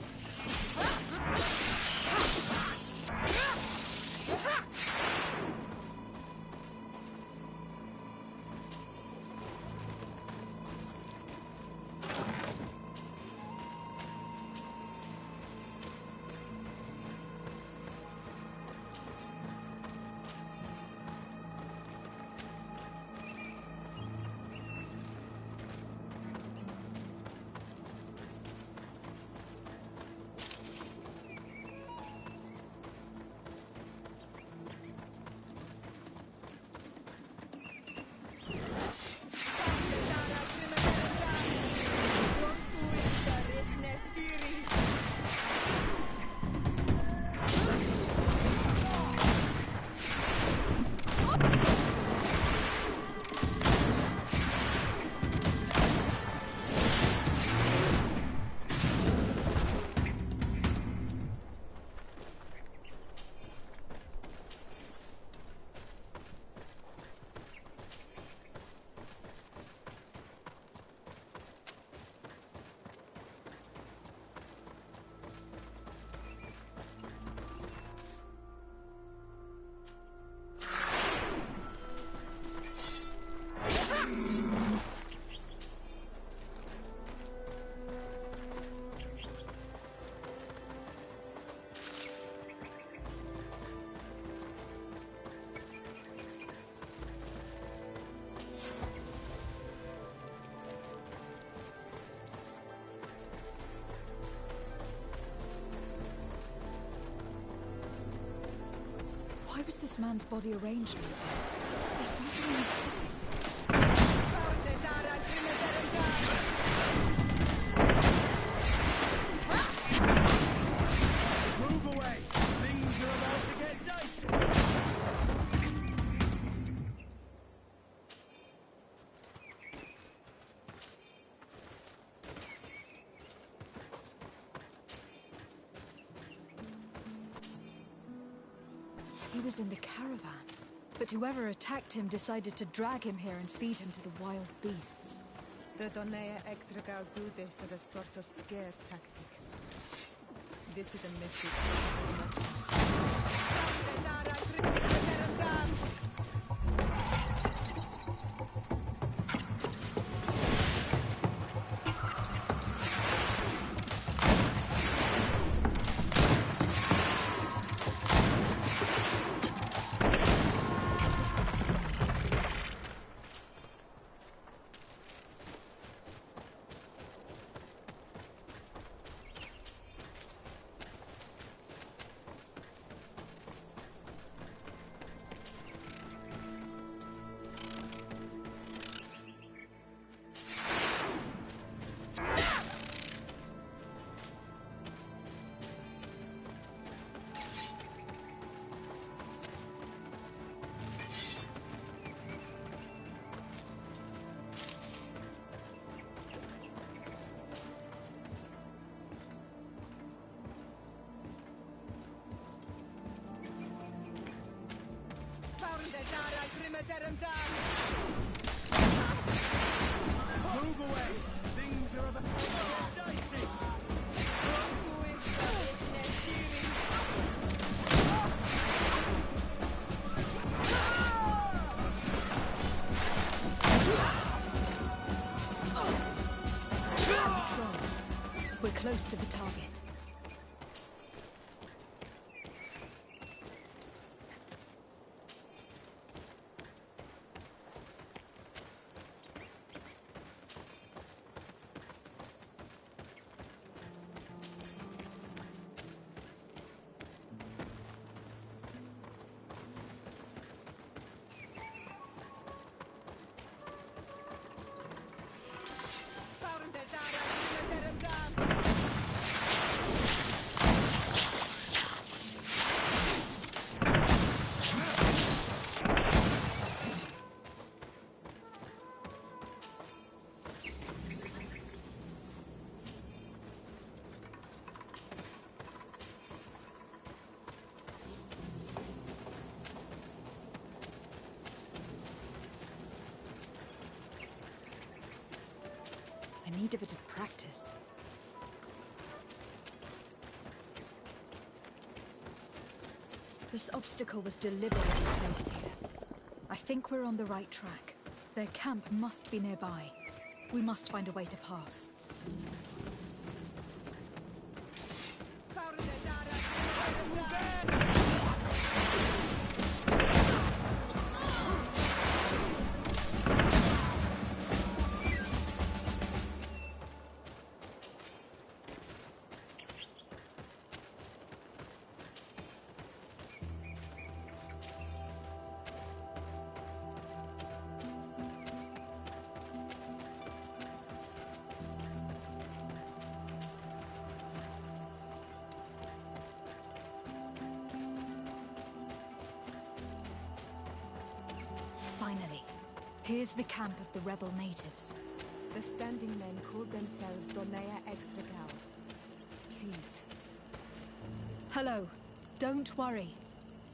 Why was this man's body arranged like this? There's something in his pocket. Move away! Things are about to get dicey! He was in the caravan, but whoever attacked him decided to drag him here and feed him to the wild beasts. The Donea Extragal do this as a sort of scare tactic. This is a message. Move away! Things are about to get dicey! Patrol. We're close to the target. I need a bit of practice. This obstacle was deliberately placed here. I think we're on the right track. Their camp must be nearby. We must find a way to pass. Finally, here's the camp of the rebel natives. The standing men called themselves Donea Extragal. Please. Hello. Don't worry.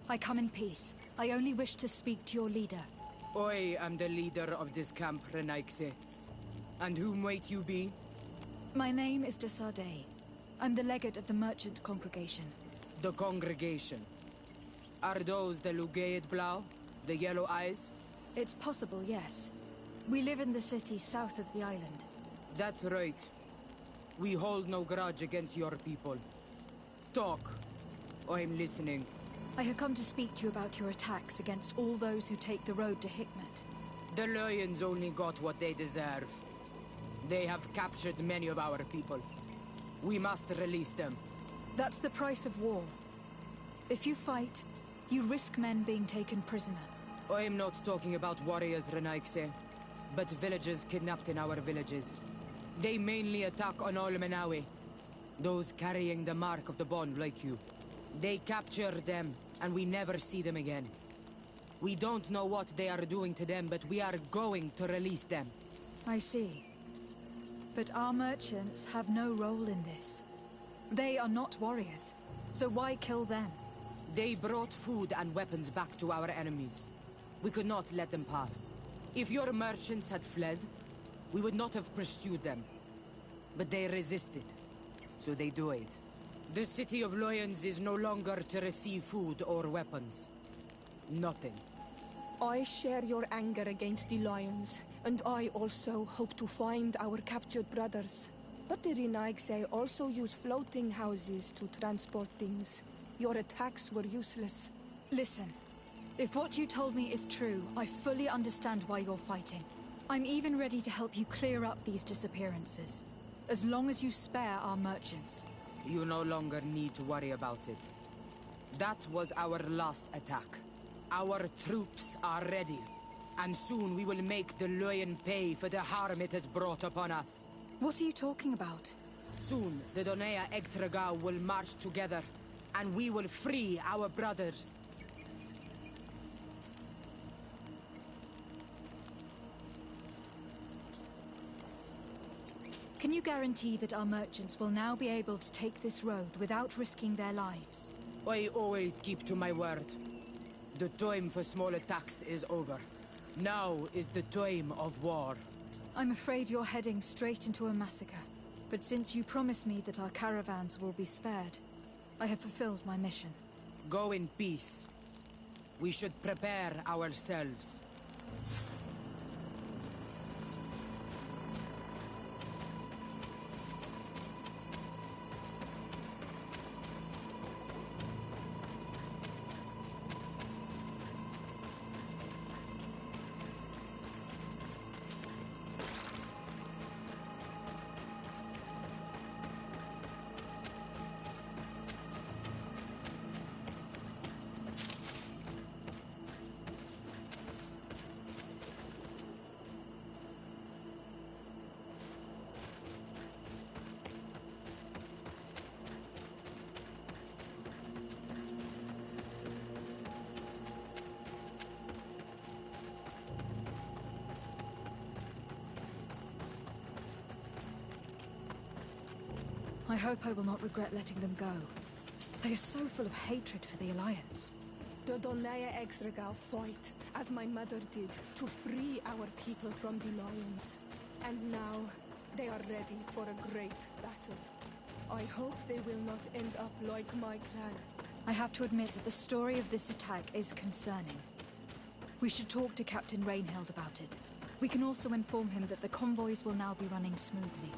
I come in peace. I only wish to speak to your leader. I am the leader of this camp, Renaigse. And whom might you be? My name is de Sardet. I'm the legate of the merchant congregation. The congregation. Are those the Lugaid Blau? The yellow eyes? It's possible, yes. We live in the city south of the island. That's right. We hold no grudge against your people. Talk. I'm listening. I have come to speak to you about your attacks against all those who take the road to Hikmet. The Lions only got what they deserve. They have captured many of our people. We must release them. That's the price of war. If you fight, you risk men being taken prisoner. I am not talking about warriors, Renaigse, but villagers kidnapped in our villages. They mainly attack on Olmenawi, those carrying the mark of the bond like you. They capture them, and we never see them again. We don't know what they are doing to them, but we are going to release them. I see. But our merchants have no role in this. They are not warriors, so why kill them? They brought food and weapons back to our enemies. We could not let them pass. If your merchants had fled, we would not have pursued them. But they resisted, so they died. The city of Lions is no longer to receive food or weapons. Nothing. I share your anger against the Lions, and I also hope to find our captured brothers. But the Renaigse also use floating houses to transport things. Your attacks were useless. Listen. If what you told me is true, I fully understand why you're fighting. I'm even ready to help you clear up these disappearances. As long as you spare our merchants. You no longer need to worry about it. That was our last attack. Our troops are ready. And soon we will make the Lion pay for the harm it has brought upon us. What are you talking about? Soon, the Donea Extragal will march together, and we will free our brothers. Can you guarantee that our merchants will now be able to take this road without risking their lives? I always keep to my word. The time for small attacks is over. Now is the time of war. I'm afraid you're heading straight into a massacre. But since you promised me that our caravans will be spared, I have fulfilled my mission. Go in peace. We should prepare ourselves. I hope I will not regret letting them go. They are so full of hatred for the Alliance. The Donaya Exregal fight, as my mother did, to free our people from the Lions. And now, they are ready for a great battle. I hope they will not end up like my clan. I have to admit that the story of this attack is concerning. We should talk to Captain Rainhild about it. We can also inform him that the convoys will now be running smoothly.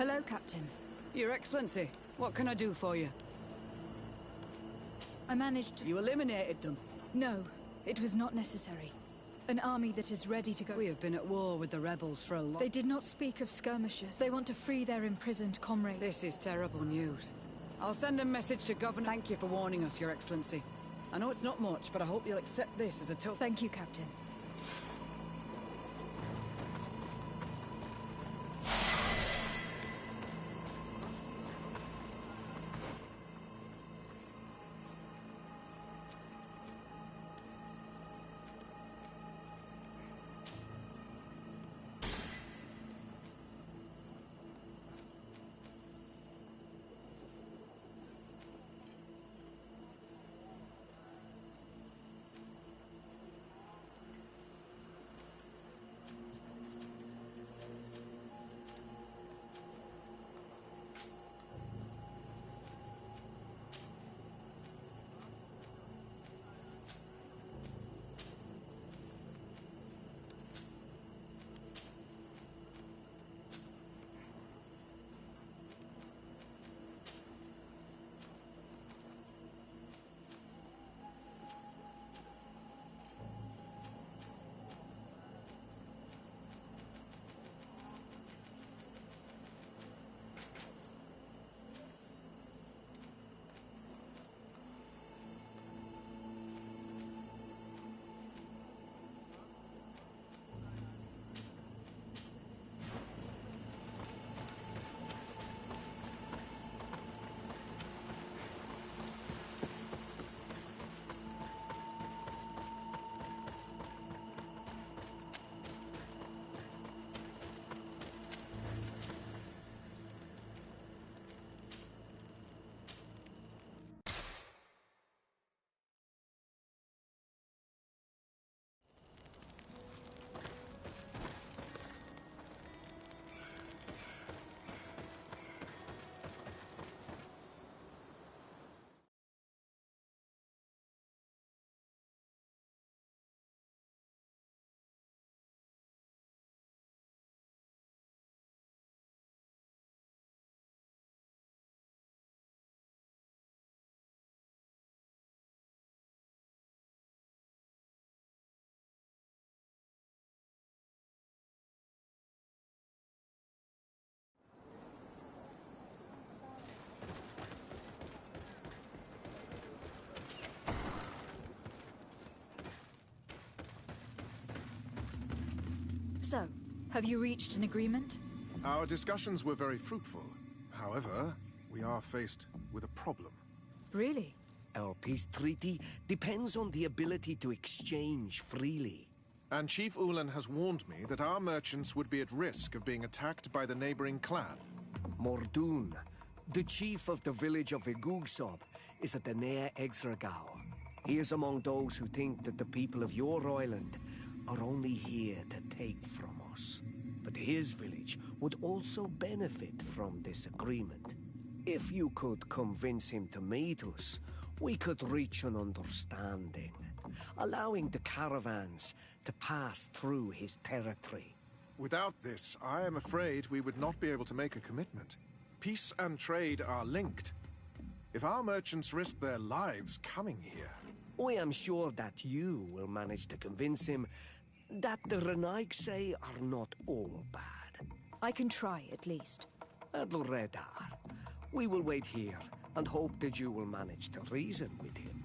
Hello, Captain. Your Excellency, what can I do for you? I managed to... You eliminated them? No, it was not necessary. An army that is ready to go... We have been at war with the rebels for a long... They did not speak of skirmishes. They want to free their imprisoned comrades. This is terrible news. I'll send a message to Governor... Thank you for warning us, Your Excellency. I know it's not much, but I hope you'll accept this as a token... Thank you, Captain. So, have you reached an agreement? Our discussions were very fruitful. However, we are faced with a problem. Really? Our peace treaty depends on the ability to exchange freely. And Chief Ulan has warned me that our merchants would be at risk of being attacked by the neighboring clan. Mordoon, the chief of the village of Igugsob, is at the Nea Exragao. He is among those who think that the people of your island are only here to take from us. But his village would also benefit from this agreement. If you could convince him to meet us, we could reach an understanding, allowing the caravans to pass through his territory. Without this, I am afraid we would not be able to make a commitment. Peace and trade are linked. If our merchants risk their lives coming here... I am sure that you will manage to convince him that the Renaigse are not all bad. I can try, at least. Adloredar, we will wait here and hope that you will manage to reason with him.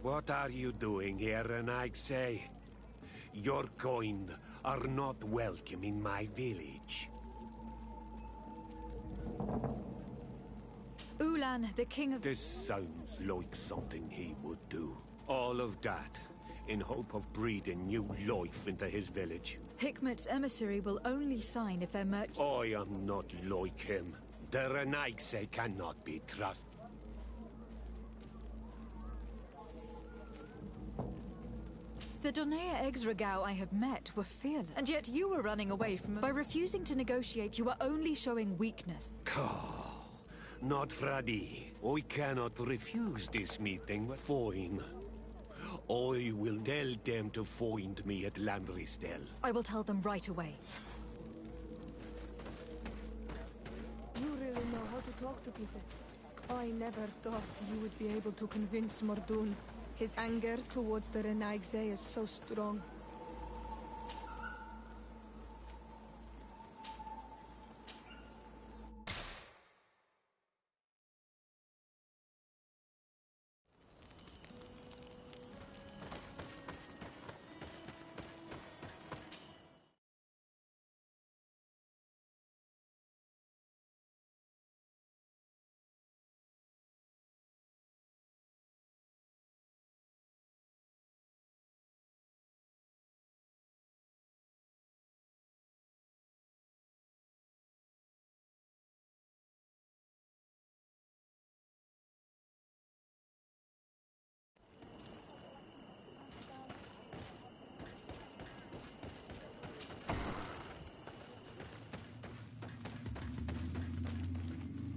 What are you doing here, Renaigse? Your kind are not welcome in my village. Ulan, the king of... This sounds like something he would do. All of that, in hope of breeding new life into his village. Hikmet's emissary will only sign if their merchant... I am not like him. The Renaigse cannot be trusted. The Donea Exregao I have met were fearless, and yet you were running away from them. By refusing to negotiate, you were only showing weakness. Not Fradi. I cannot refuse this meeting, but fine. I will tell them to find me at Lamristel. I will tell them right away. You really know how to talk to people. I never thought you would be able to convince Mordoun. His anger towards the Renaigse is so strong.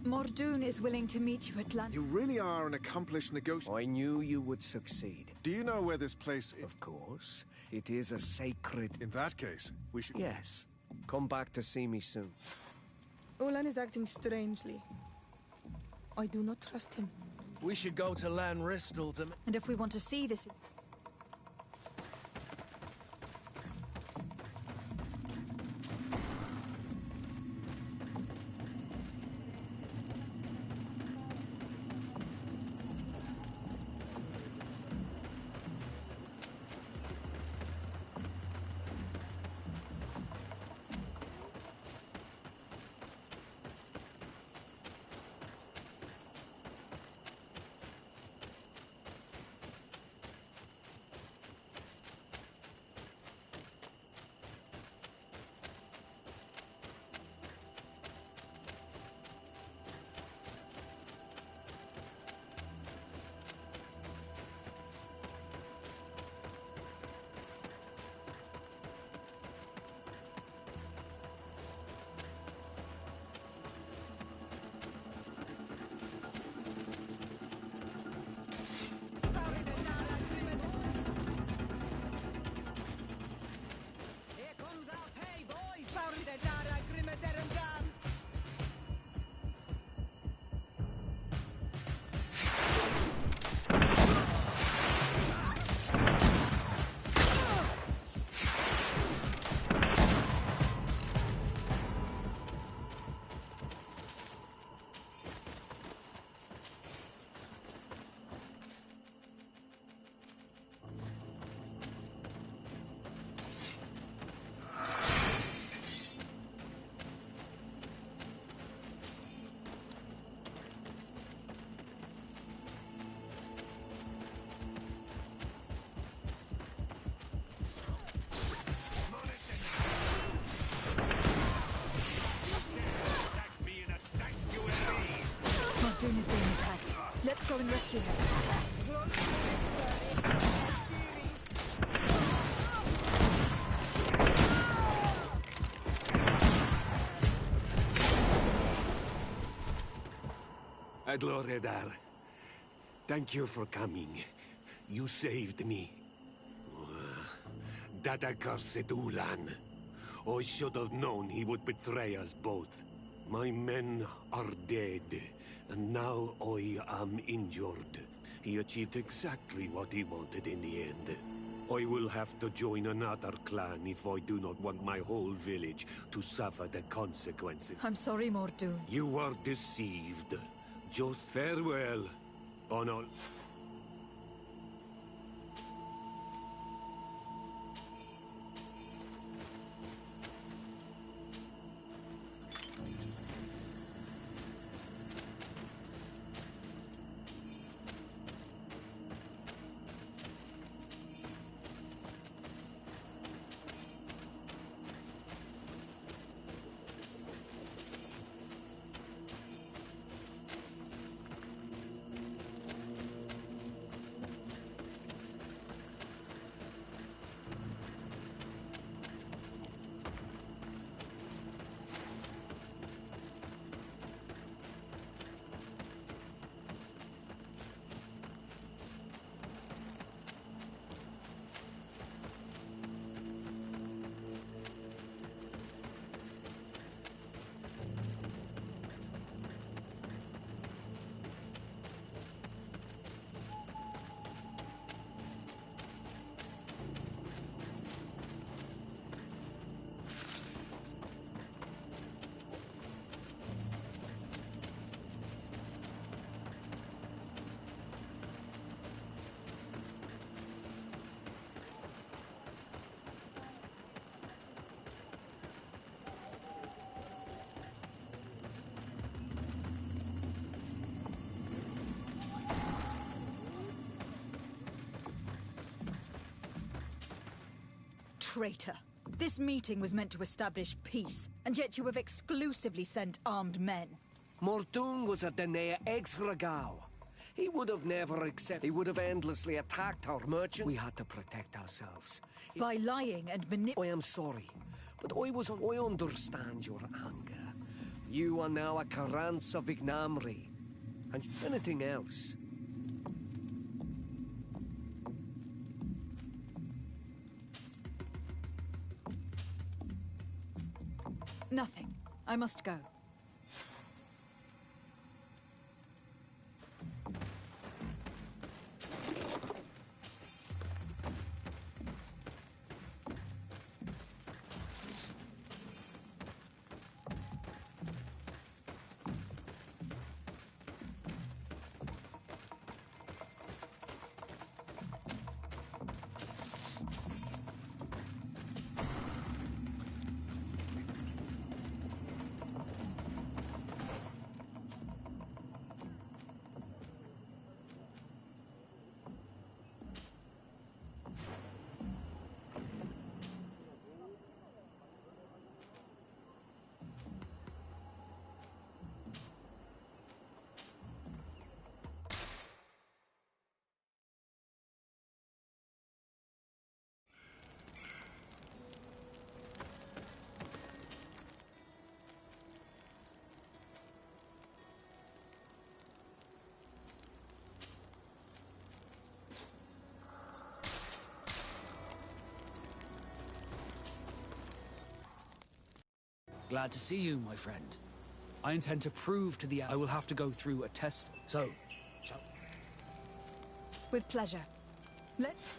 Mordoun is willing to meet you at lunch. You really are an accomplished negotiator. I knew you would succeed. Do you know where this place is? Of course. It is a sacred... In that case, we should... Yes. Come back to see me soon. Ulan is acting strangely. I do not trust him. We should go to Lanristel to... And if we want to see this... Mordoun is being attacked. Let's go and rescue him. Adloredar, thank you for coming. You saved me. That accursed Ulan. I should have known he would betray us both. My men are dead, and now I am injured. He achieved exactly what he wanted in the end. I will have to join another clan if I do not want my whole village to suffer the consequences. I'm sorry, Mordoun. You were deceived. Just farewell, on all. Traitor! This meeting was meant to establish peace, and yet you have exclusively sent armed men. Mordoon was a Danae Exregao. He would have never accepted. He would have endlessly attacked our merchant. We had to protect ourselves. By lying and I am sorry, but I understand your anger. You are now a Carranza of Ignamri. And anything else? Nothing. I must go. Glad to see you, my friend. I intend to prove to the... I will have to go through a test. So, shall... With pleasure. Let's...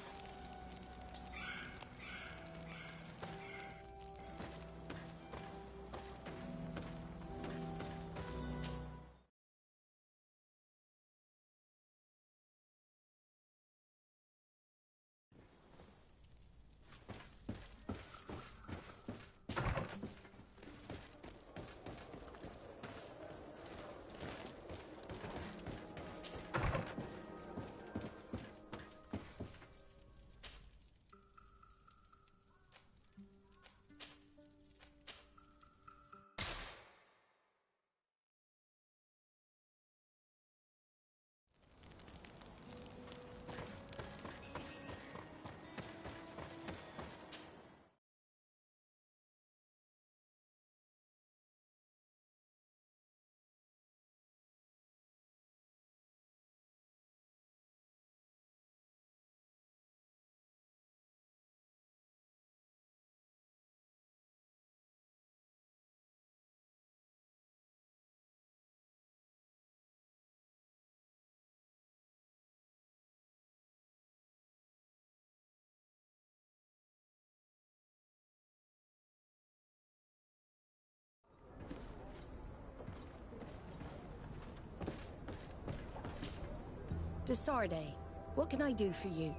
Desarde, what can I do for you?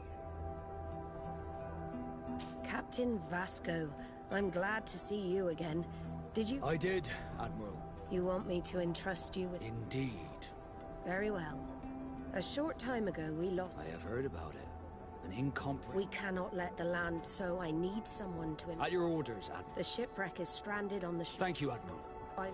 Captain Vasco, I'm glad to see you again. Did you... I did, Admiral. You want me to entrust you with... Indeed. Very well. A short time ago, we lost... I have heard about it. An incomprehensible... We cannot let the land, so I need someone to... At your orders, Admiral. The shipwreck is stranded on the shore. Thank you, Admiral. I...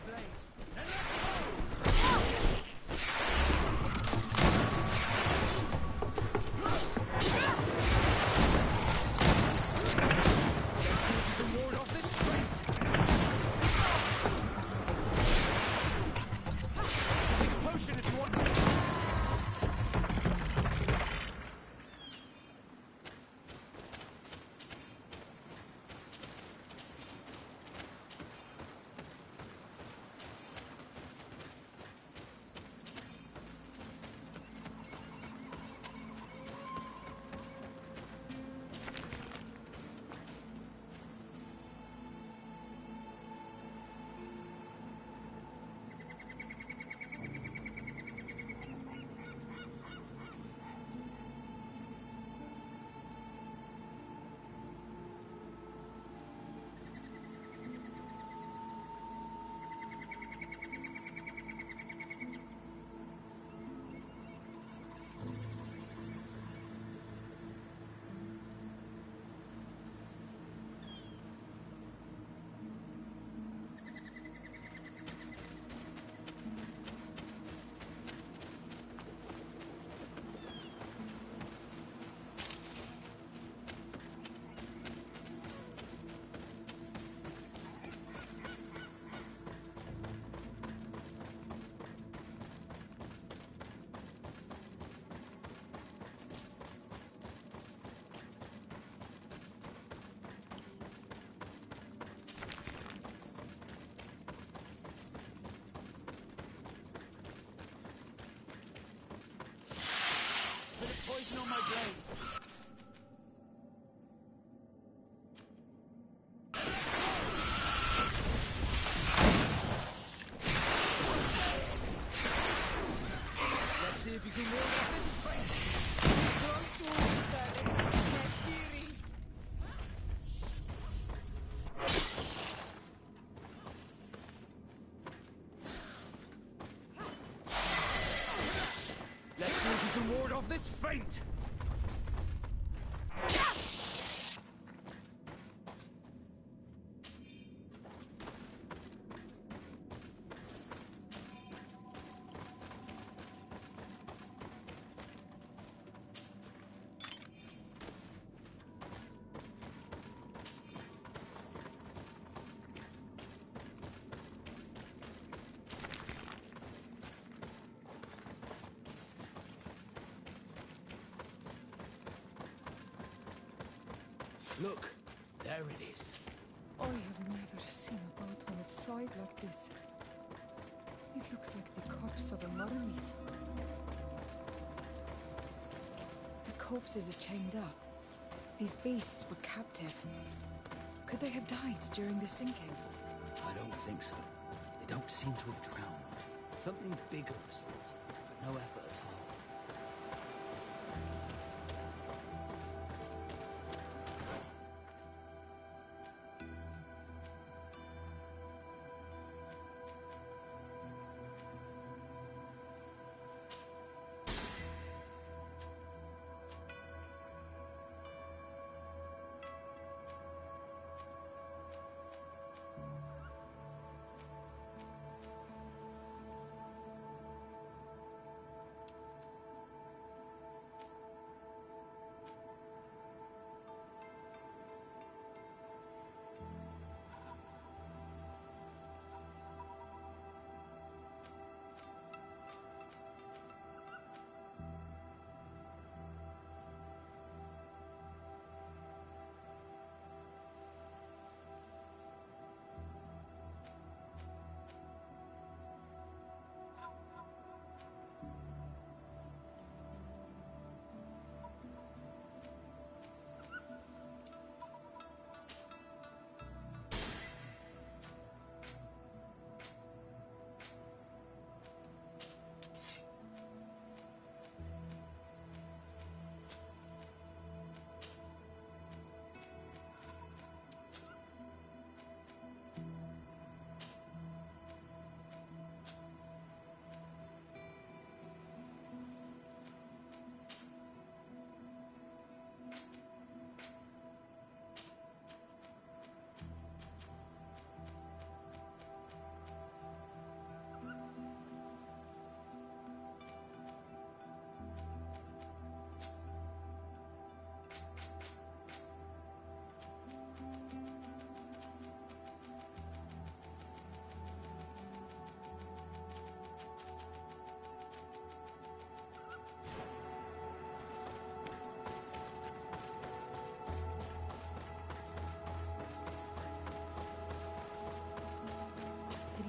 blade. Then let's see if you can ward off this straight. Take a potion if you want. Poison on my blade. Let's see if you can ward off this fight. Let's see if you can ward off this feint! Look, there it is. I have never seen a boat on its side like this. It looks like the corpse of a mermaid. The corpses are chained up. These beasts were captive. Could they have died during the sinking? I don't think so. They don't seem to have drowned. Something bigger was thought of, but no effort at all.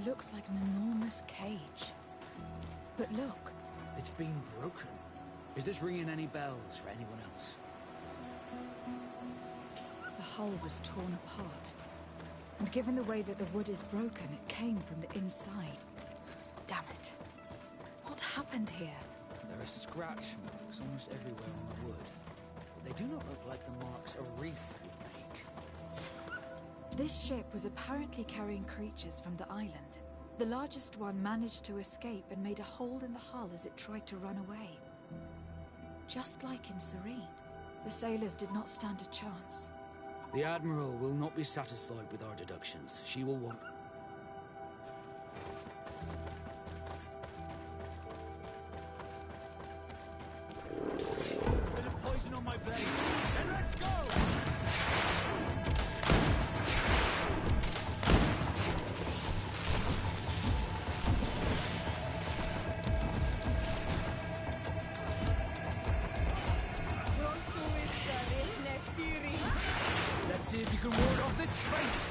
It looks like an enormous cage. But look. It's been broken. Is this ringing any bells for anyone else? The hull was torn apart. And given the way that the wood is broken, it came from the inside. Damn it. What happened here? There are scratch marks almost everywhere on the wood. But they do not look like the marks a reef would make. This ship was apparently carrying creatures from the island. The largest one managed to escape and made a hole in the hull as it tried to run away. Just like in Serene, the sailors did not stand a chance. The Admiral will not be satisfied with our deductions. She will want... Bit of poison on my blade. Then let's go! Let's see if you can ward off this fate!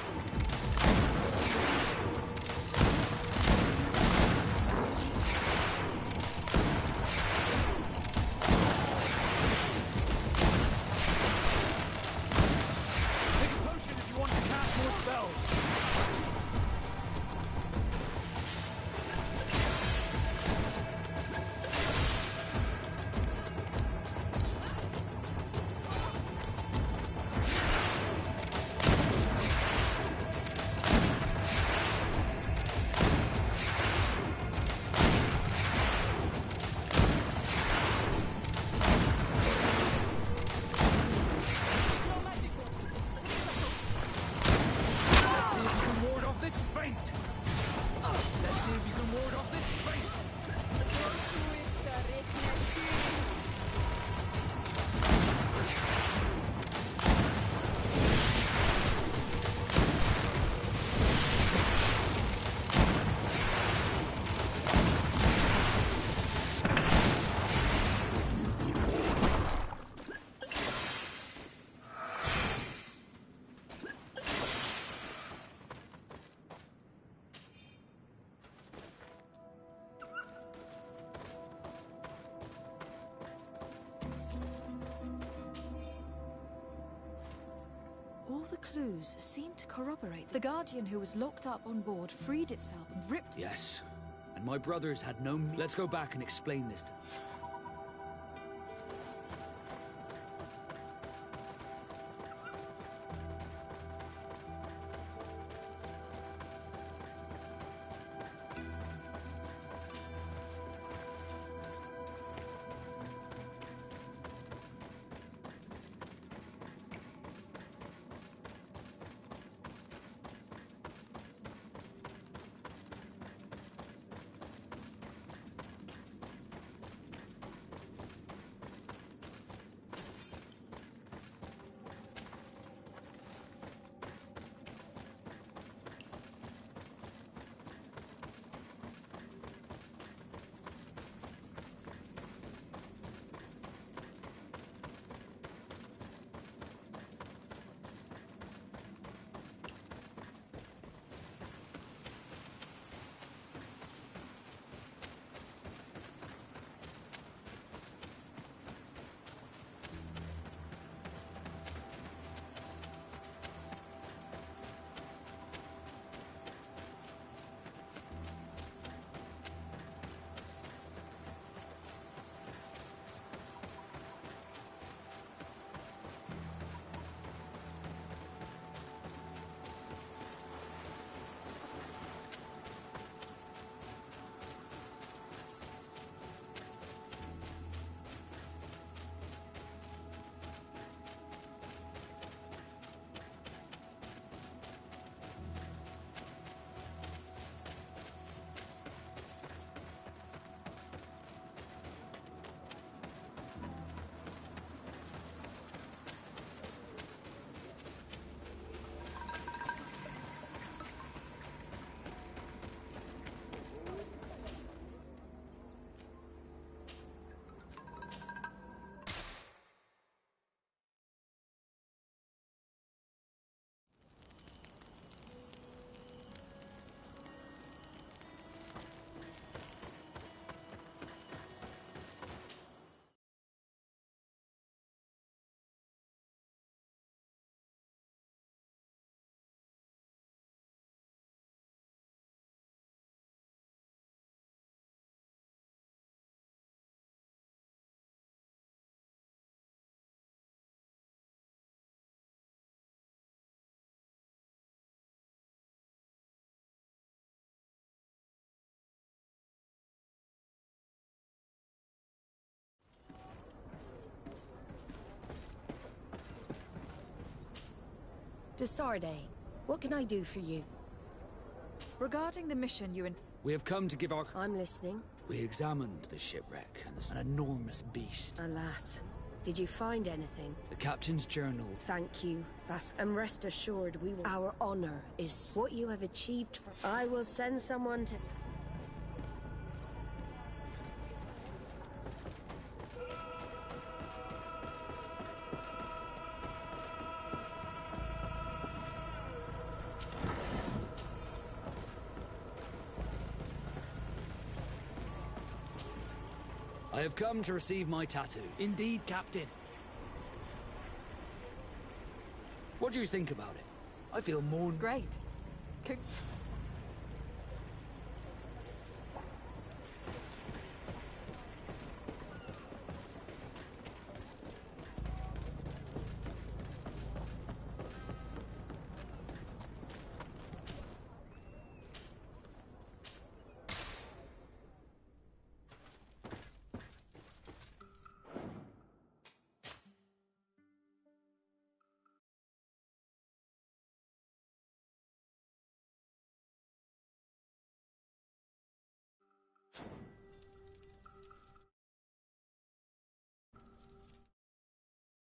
Take a potion if you want to cast more spells. Let's see if you can ward off this fate! Let's see if you can ward off this fate! All the clues seem to corroborate. The Guardian who was locked up on board freed itself and ripped... Yes. And my brothers had no... Let's go back and explain this to them. Desarde, what can I do for you? Regarding the mission you We have come to give our... I'm listening. We examined the shipwreck, and there's an enormous beast. Alas. Did you find anything? The captain's journal. Thank you, Vas. And rest assured, we will... Our honor is what you have achieved for... I will send someone to... I have come to receive my tattoo. Indeed, Captain. What do you think about it? I feel more... Great.